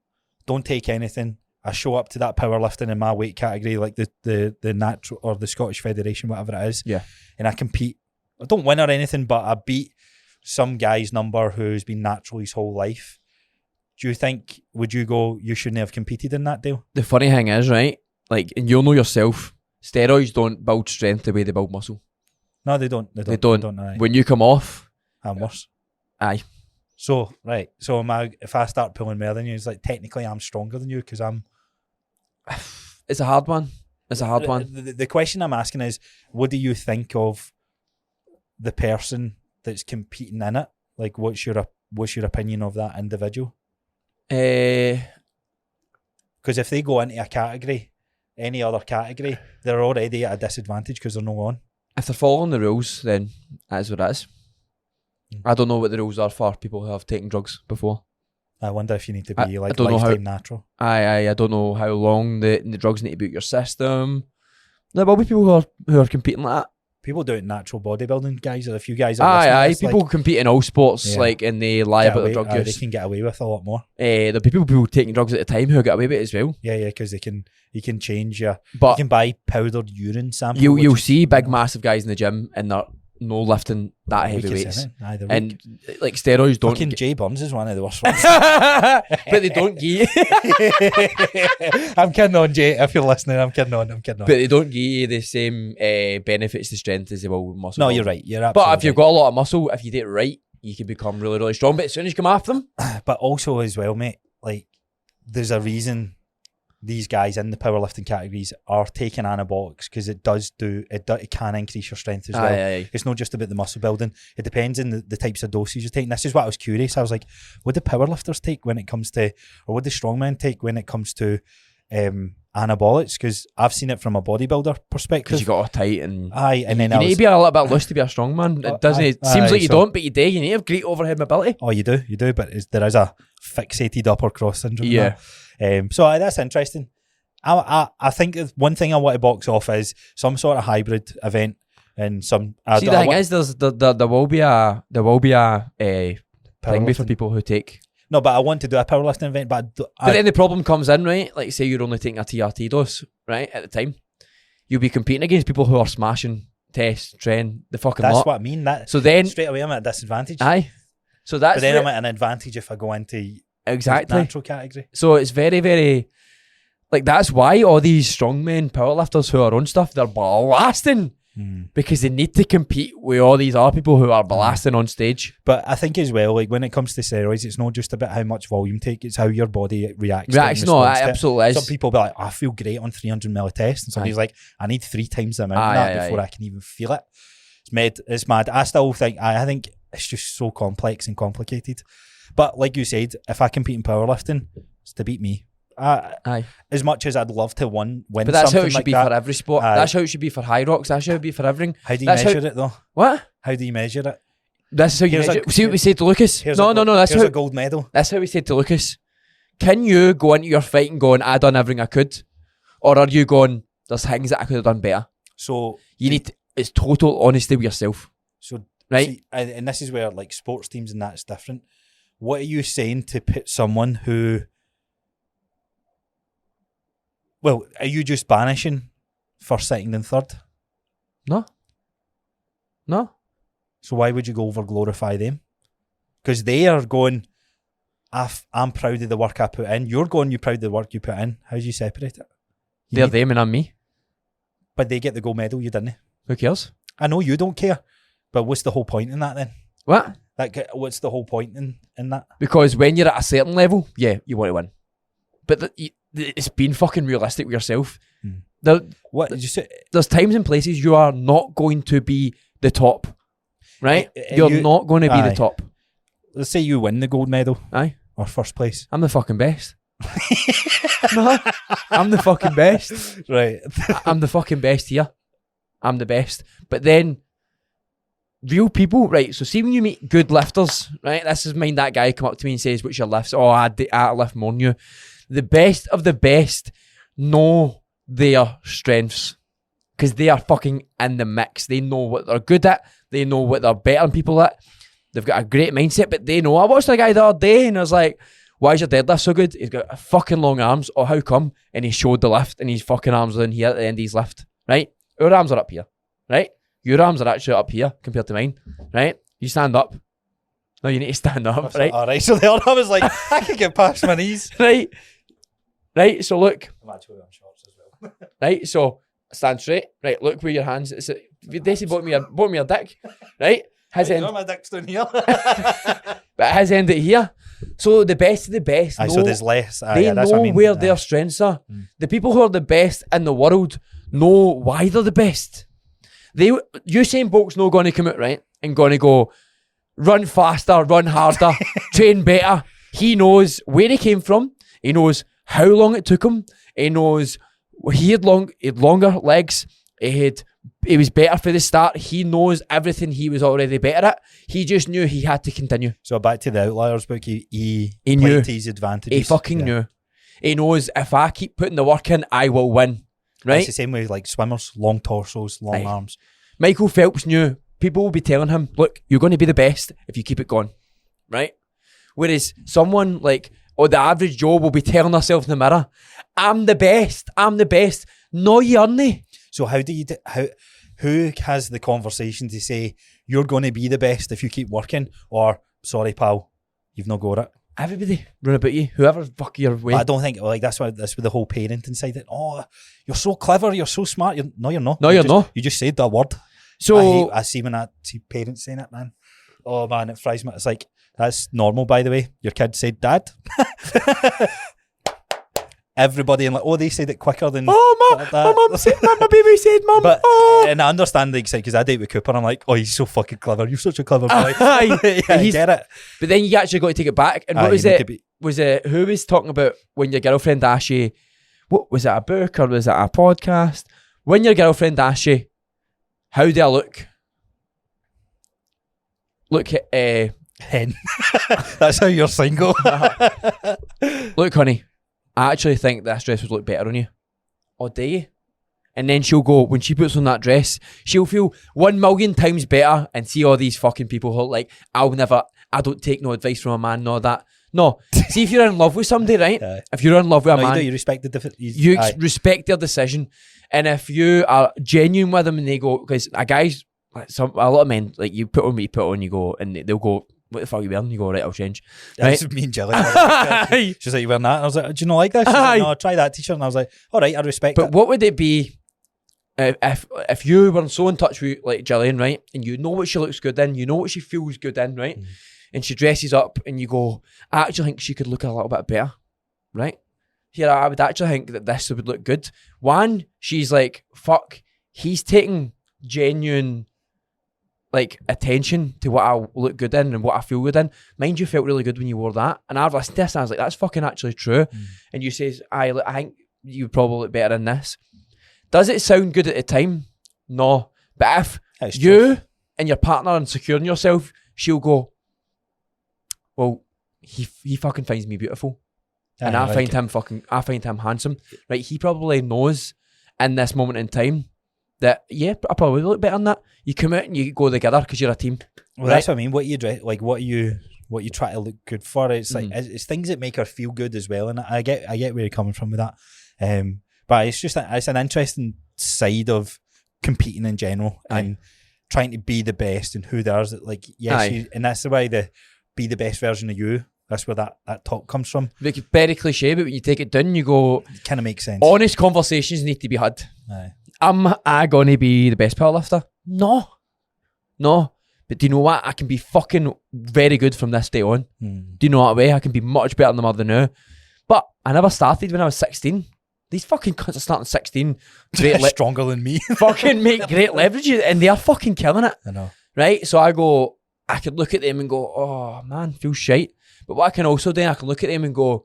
don't take anything. I show up to that powerlifting in my weight category, like the natural or the Scottish Federation, whatever it is. Yeah. And I compete. I don't win or anything, but I beat some guy's number who's been natural his whole life. Do you think, would you go, you shouldn't have competed in that deal? The funny thing is, right, like, and you'll know yourself, steroids don't build strength the way they build muscle. No, they don't. They don't. Aye. When you come off, I'm worse. aye. So, right. So, if I start pulling more than you, it's like technically I'm stronger than you because I'm. It's a hard one. It's a hard one. The question I'm asking is, what do you think of the person that's competing in it? Like, what's your opinion of that individual? Uh, Because if they go into a category, any other category, they're already at a disadvantage because they're not on. if they're following the rules, then that is what it is. I don't know what the rules are for people who have taken drugs before. I wonder if you need to I be like don't know how- lifetime natural. I don't know how long the drugs need to be out your system. There will be people who are competing like that. People doing natural bodybuilding, guys, or a few guys. That listen to Aye. this, People compete in all sports, Yeah. like, and they lie get about away, their drug they use. can get away with a lot more. There'll be people taking drugs at the time who get away with it as well. Yeah, because you can change you But can buy powdered urine sample. you'll which is- see big, massive guys in the gym and they're no lifting that weak heavy as weights. anything. Aye, they're And weak. like steroids don't. Fucking Jay Burns is one of the worst ones. But they don't give you. I'm kidding on, Jay. If you're listening, I'm kidding on. But they don't give you the same benefits to strength as they will with muscle. No, building. you're right. You're absolutely But if you've got a lot of muscle, if you do it right, you can become really, really strong. But as soon as you come after them, right. But also as well, mate, like there's a reason these guys in the powerlifting categories are taking anabolics because it can increase your strength as well. aye. It's not just about the muscle building. It depends on the types of doses you're taking. This is what I was curious. I was like, what do powerlifters take when it comes to, or what do strongmen take when it comes to anabolics? Because I've seen it from a bodybuilder perspective. Because you got all tight and Aye, and then you I need was, to be a little bit loose to be a strong man. It doesn't. It aye, seems like you so- don't, but you do. You need to have great overhead mobility. oh, you do, but there is a fixated upper cross syndrome. Yeah. So that's interesting. I think one thing I want to box off is some sort of hybrid event and some. See, the thing is, there will be a thing for powerlifting. people who take. No, but I want to do a powerlifting event, but But then the problem comes in, right? Like, say you're only taking a TRT dose, right? At the time, you'll be competing against people who are smashing test, train, the fucking that's lot. what I mean. That So then, straight away I'm at a disadvantage. aye. So that's But then where- I'm at an advantage if I go into the exactly. natural category. So it's very, very like that's why all these strongmen powerlifters who are on stuff, they're blasting because they need to compete with all these other people who are blasting on stage. But I think as well, like when it comes to steroids, it's not just about how much volume take, it's how your body reacts. No, it absolutely is. Some people be like, I feel great on 300 ml test, and somebody's like, I need 3 times the amount of that before I can even feel it. It's mad. I still think, I think it's just so complex and complicated. But like you said, if I compete in powerlifting, it's to beat me. As much as I'd love to win but that's how it should like be for every sport. That's how it should be for high rocks. That's how it should be for everything. How do you measure it though? What? How do you measure it? This is how you measure it. See what we said to Lucas? No. That's a gold medal. That's how we said to Lucas. Can you go into your fight and going, I done everything I could? Or are you going, there's things that I could have done better? So you need it's total honesty with yourself. So right? See, and this is where like sports teams and that's different. What are you saying to put someone who... Well, are you just banishing first, second and third? No. So why would you go over glorify them? Because they are going, I'm proud of the work I put in. You're going, you're proud of the work you put in. How do you separate it? They're them and I'm me. But they get the gold medal, you didn't. Who cares? I know you don't care, but what's the whole point in that then? What? Like, what's the whole point in that? Because when you're at a certain level, yeah, you want to win. But it's being fucking realistic with yourself. There's times and places you are not going to be the top, right? You're not going to be the top. Let's say you win the gold medal. Aye. Or first place. I'm the fucking best. No, I'm the fucking best. Right. I'm the fucking best here. I'm the best. But then, real people, right? So see when you meet good lifters, right? This is mine, that guy come up to me and says, what's your lifts? Oh, I lift more than you. The best of the best know their strengths because they are fucking in the mix. They know what they're good at. They know what they're better than people at. They've got a great mindset, but they know. I watched a guy the other day and I was like, why is your deadlift so good? He's got fucking long arms. Oh, how come? And he showed the lift and his fucking arms are in here at the end of his lift, right? Our arms are up here, right? Your arms are actually up here compared to mine, right? You stand up. No, you need to stand up, right? Alright, so the other arm is like, I can get past my knees. Right, so look. I'm actually wearing shorts as well. Right, so stand straight. Right, look where your hands. They bought me a dick, right? His end. My dick's down here. But his end at here. So the best of the best. So there's less. They know where their strengths are. The people who are the best in the world know why they're the best. Usain Bolt's not going to come out, right, and going to go run faster, run harder, train better. He knows where he came from. He knows how long it took him. He knows he had longer legs. He was better for the start. He knows everything he was already better at. He just knew he had to continue. So back to the Outliers book, he knew to his advantages. He fucking knew. He knows if I keep putting the work in, I will win. Right? It's the same way like swimmers, long torsos, long arms. Michael Phelps knew. People will be telling him, look, you're going to be the best if you keep it going. Right? Whereas someone like, the average Joe will be telling herself in the mirror, I'm the best. No, you aren't. So who has the conversation to say, you're going to be the best if you keep working? Or, sorry, pal, you've not got it. Everybody run about you. Whoever fuck your way. But I don't think, like, that's with the whole parenting side. Oh, you're so clever, you're so smart. No, you're not. No, you're not. You just said that word. So I see when I see parents saying it, man. Oh, man, it fries me. It's like, that's normal, by the way. Your kid said dad. Everybody in like, they said it quicker than. Oh, my mum said, my baby said, mum. But and I understand the excitement because I date with Cooper. I'm like, he's so fucking clever. You're such a clever boy. I get it. But then you actually got to take it back. And what was it? Was it who was talking about when your girlfriend asks you? What was it? A book or was it a podcast? When your girlfriend asks you, how do I look? Look, hen. That's how you're single. Look, honey, I actually think this dress would look better on you. Oh, do you? And then she'll go, when she puts on that dress, she'll feel 1,000,000 times better and see all these fucking people who are like, I don't take no advice from a man, no that. No. See, if you're in love with somebody, right? If you're in love with a man, you respect the different. You respect their decision. And if you are genuine with them and they go, because a lot of men, like you put on what you put on, you go, and they'll go, what the fuck are you wearing? You go, right, I'll change. Right? That's me and Jelly. She's like, you wearing that? And I was like, do you not like that? She's like, no, try that t-shirt. And I was like, all right, I respect But what would it be if you were so in touch with like Gillian, right, and you know what she looks good in, you know what she feels good in, right, and she dresses up, and you go, I actually think she could look a little bit better, right? Here, I would actually think that this would look good. One, she's like, fuck, he's taking genuine like attention to what I look good in and what I feel good in. Mind you felt really good when you wore that, and I've listened to this and I was like, that's fucking actually true. And you says, I think you probably look better in this. Does it sound good at the time? No. But if you and your partner are insecure in yourself, she'll go, well, he fucking finds me beautiful. And I find him handsome. Right? He probably knows in this moment in time that, yeah, I probably look better than that. You come out and you go together because you're a team. Well, right? That's what I mean. What you try to look good for. It's like it's things that make her feel good as well. And I get where you're coming from with that. But it's an interesting side of competing in general and trying to be the best and who there's like, yes, and that's the way to be the best version of you. That's where that talk comes from. Very cliche, but when you take it down, you go, it kind of makes sense. Honest conversations need to be had. Am I going to be the best powerlifter? No. But do you know what? I can be fucking very good from this day on. Do you know what way? I can be much better than I'm other now. But I never started when I was 16. These fucking cunts are starting 16. Stronger than me. Fucking make great leverage, and they are fucking killing it. I know. Right? So I could look at them and go, oh man, feels shite. But what I can also do, I can look at them and go,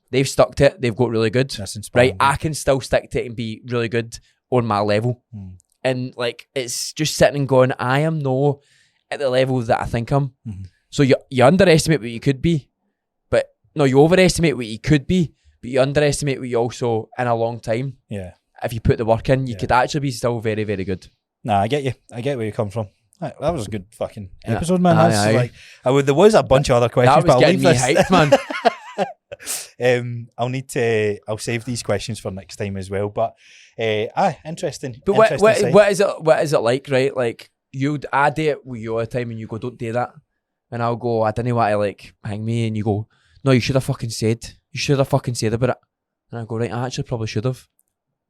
they've stuck to it. They've got really good. That's inspiring. Right? I can still stick to it and be really good on my level. And like, it's just sitting and going, I am no at the level that I think I'm. So you underestimate what you could be, but no, you overestimate what you could be, but you underestimate what you also in a long time. Yeah. If you put the work in, you could actually be still very, very good. Nah, I get you. I get where you come from. That was a good fucking episode, man. There was a bunch of other questions, but I'll leave this. Hyped, man. I'll save these questions for next time as well. But interesting. But what is it like, right? Like I do it with you all the time, and you go, don't do that, and I'll go, I didn't want to like hang me, and you go, no, you should have fucking said about it, and I go, right, I actually probably should have.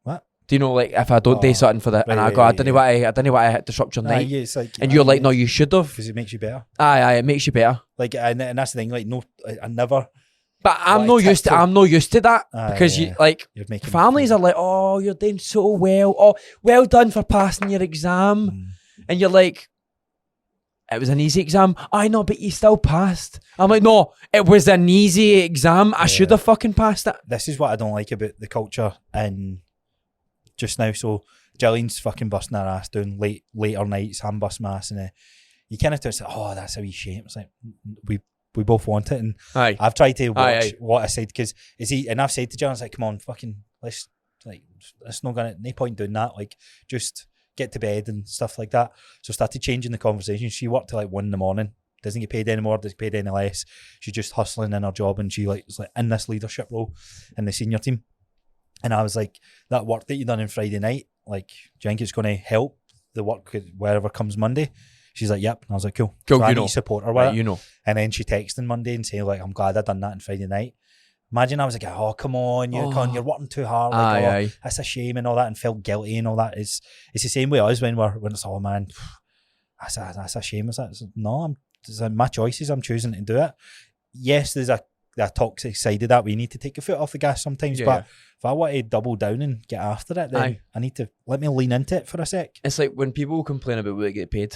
What? Do you know, like, if I don't do something for that, and I go, I didn't want to disrupt your night, and you're like, no, you should have, because it makes you better. It makes you better. Like, and that's the thing. Like, no, I never. But I'm not used to that because families are like, oh, you're doing so well. Oh, well done for passing your exam, and you're like, it was an easy exam. I know, but you still passed. I'm like, no, it was an easy exam. I should have fucking passed it. This is what I don't like about the culture and just now. So Jillian's fucking busting her ass doing later nights, I'm busting my ass, and you kind of say, oh, that's a wee shame. It's like we both want it, and I've tried to watch what I said, because and I've said to Jillian, it's like, come on, fucking let's not gonna, no point doing that. Like, just get to bed and stuff like that. So I started changing the conversation. She worked till like 1 a.m, doesn't get paid anymore, doesn't get paid any less. She's just hustling in her job, and she was like in this leadership role in the senior team. And I was like, that work that you done on Friday night, like, do you think it's going to help the work wherever comes Monday? She's like, yep. And I was like, cool. So I need to support her with it. And then she texted on Monday and saying, like, I'm glad I done that on Friday night. Imagine I was like, oh, come on, you're working too hard. Like, that's a shame and all that, and felt guilty and all that. It's the same way us when it's, oh man, that's a shame. No, it's my choices. I'm choosing to do it. Yes, there's a toxic side of that. We need to take your foot off the gas sometimes, but if I want to double down and get after it, then I need to let me lean into it for a sec. It's like when people complain about what they get paid,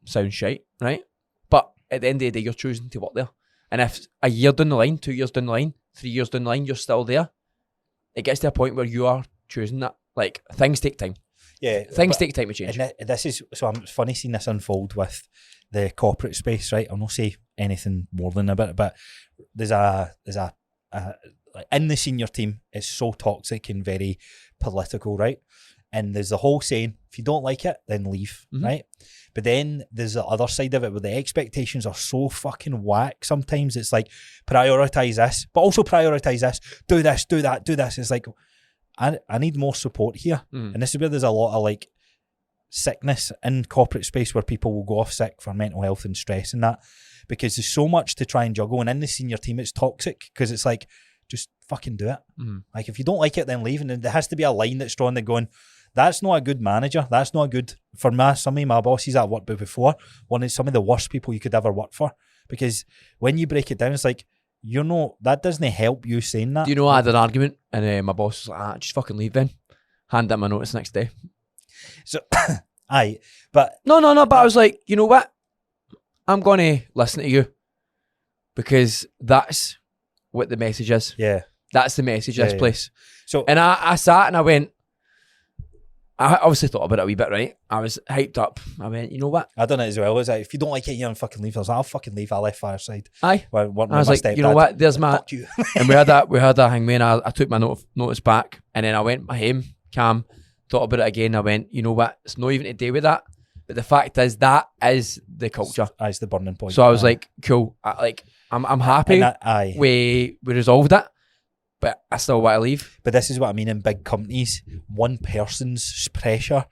sounds shite, right? But at the end of the day, you're choosing to work there. And if a year down the line, 2 years down the line, 3 years down the line, you're still there, it gets to a point where you are choosing that. Like, things take time. Yeah. Things take time to change. And it's funny seeing this unfold with the corporate space, right? I'll not say anything more than a bit, but there's a in the senior team, it's so toxic and very political, right? And there's the whole saying, if you don't like it, then leave, right? But then there's the other side of it where the expectations are so fucking whack. Sometimes it's like, prioritize this, but also prioritize this, do this, do that, do this. It's like, I need more support here. And this is where there's a lot of like sickness in corporate space, where people will go off sick for mental health and stress and that, because there's so much to try and juggle. And in the senior team, it's toxic, because it's like, just fucking do it. Like, if you don't like it, then leave. And there has to be a line that's drawn that going, That's not a good manager. That's not a good, for some of my bosses that I've worked with before, one of some of the worst people you could ever work for. Because when you break it down, it's like, that doesn't help you saying that. Do you know I had an argument and my boss was like, just fucking leave then. Hand in my notice next day. So, aye, but... No, but I was like, you know what? I'm going to listen to you because that's what the message is. Yeah. That's the message of this place. So, and I sat and I went, I obviously thought about it a wee bit, right? I was hyped up. I went, you know what? I done it as well. It was like, if you don't like it, you don't fucking leave. I was like, I'll fucking leave. I left Fireside. Aye. I was like, you know what? There's my... Fuck you. And we had that hangman. I took my notice back and then I went home, calm, thought about it again. I went, you know what? It's not even to do with that. But the fact is, that is the culture. That's the burning point. So I was like, cool. I'm happy we resolved it. But I still want to leave. But this is what I mean in big companies. One person's pressure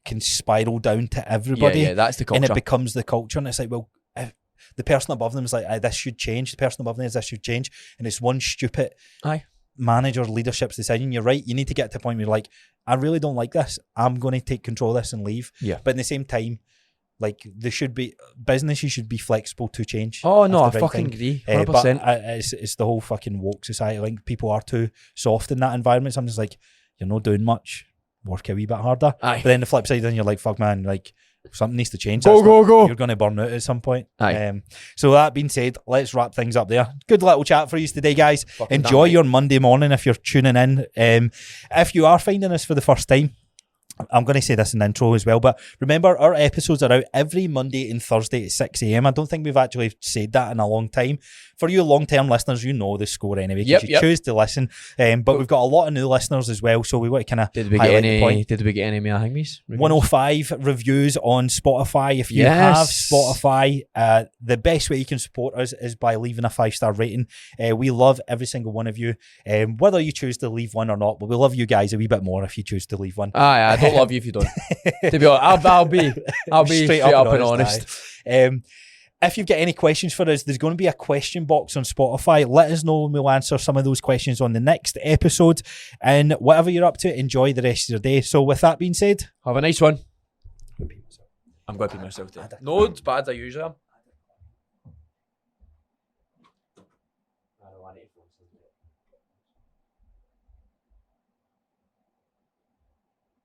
can spiral down to everybody. Yeah, that's the culture. And it becomes the culture. And it's like, well, if the person above them is like, this should change. The person above them is, this should change. And it's one stupid manager leadership's decision. You're right. You need to get to a point where you're like, I really don't like this. I'm going to take control of this and leave. Yeah. But in the same time, like, businesses should be flexible to change. Oh, no, I fucking agree. 100%. But it's the whole fucking woke society. I think people are too soft in that environment. Sometimes like, you're not doing much, work a wee bit harder. Aye. But then the flip side, then you're like, fuck man, like, something needs to change. Go. You're going to burn out at some point. Aye. So that being said, let's wrap things up there. Good little chat for you today, guys. Fucking Enjoy your Monday morning if you're tuning in. If you are finding us for the first time, I'm going to say this in the intro as well, but remember, our episodes are out every Monday and Thursday at 6 a.m. I don't think we've actually said that in a long time. For you long-term listeners, you know the score anyway, because you choose to listen. But we've got a lot of new listeners as well, so we want to kind of highlight the point. Did we get any Mia Hingmies? 105 reviews on Spotify. If you have Spotify, the best way you can support us is by leaving a 5-star rating. We love every single one of you, whether you choose to leave one or not, but we love you guys a wee bit more if you choose to leave one. I don't love you if you don't. To be honest, I'll be straight up and honest. If you've got any questions for us, there's going to be a question box on Spotify. Let us know and we'll answer some of those questions on the next episode. And whatever you're up to, enjoy the rest of your day. So with that being said, have a nice one. I'm going to pee myself today. No, it's bad, I usually am.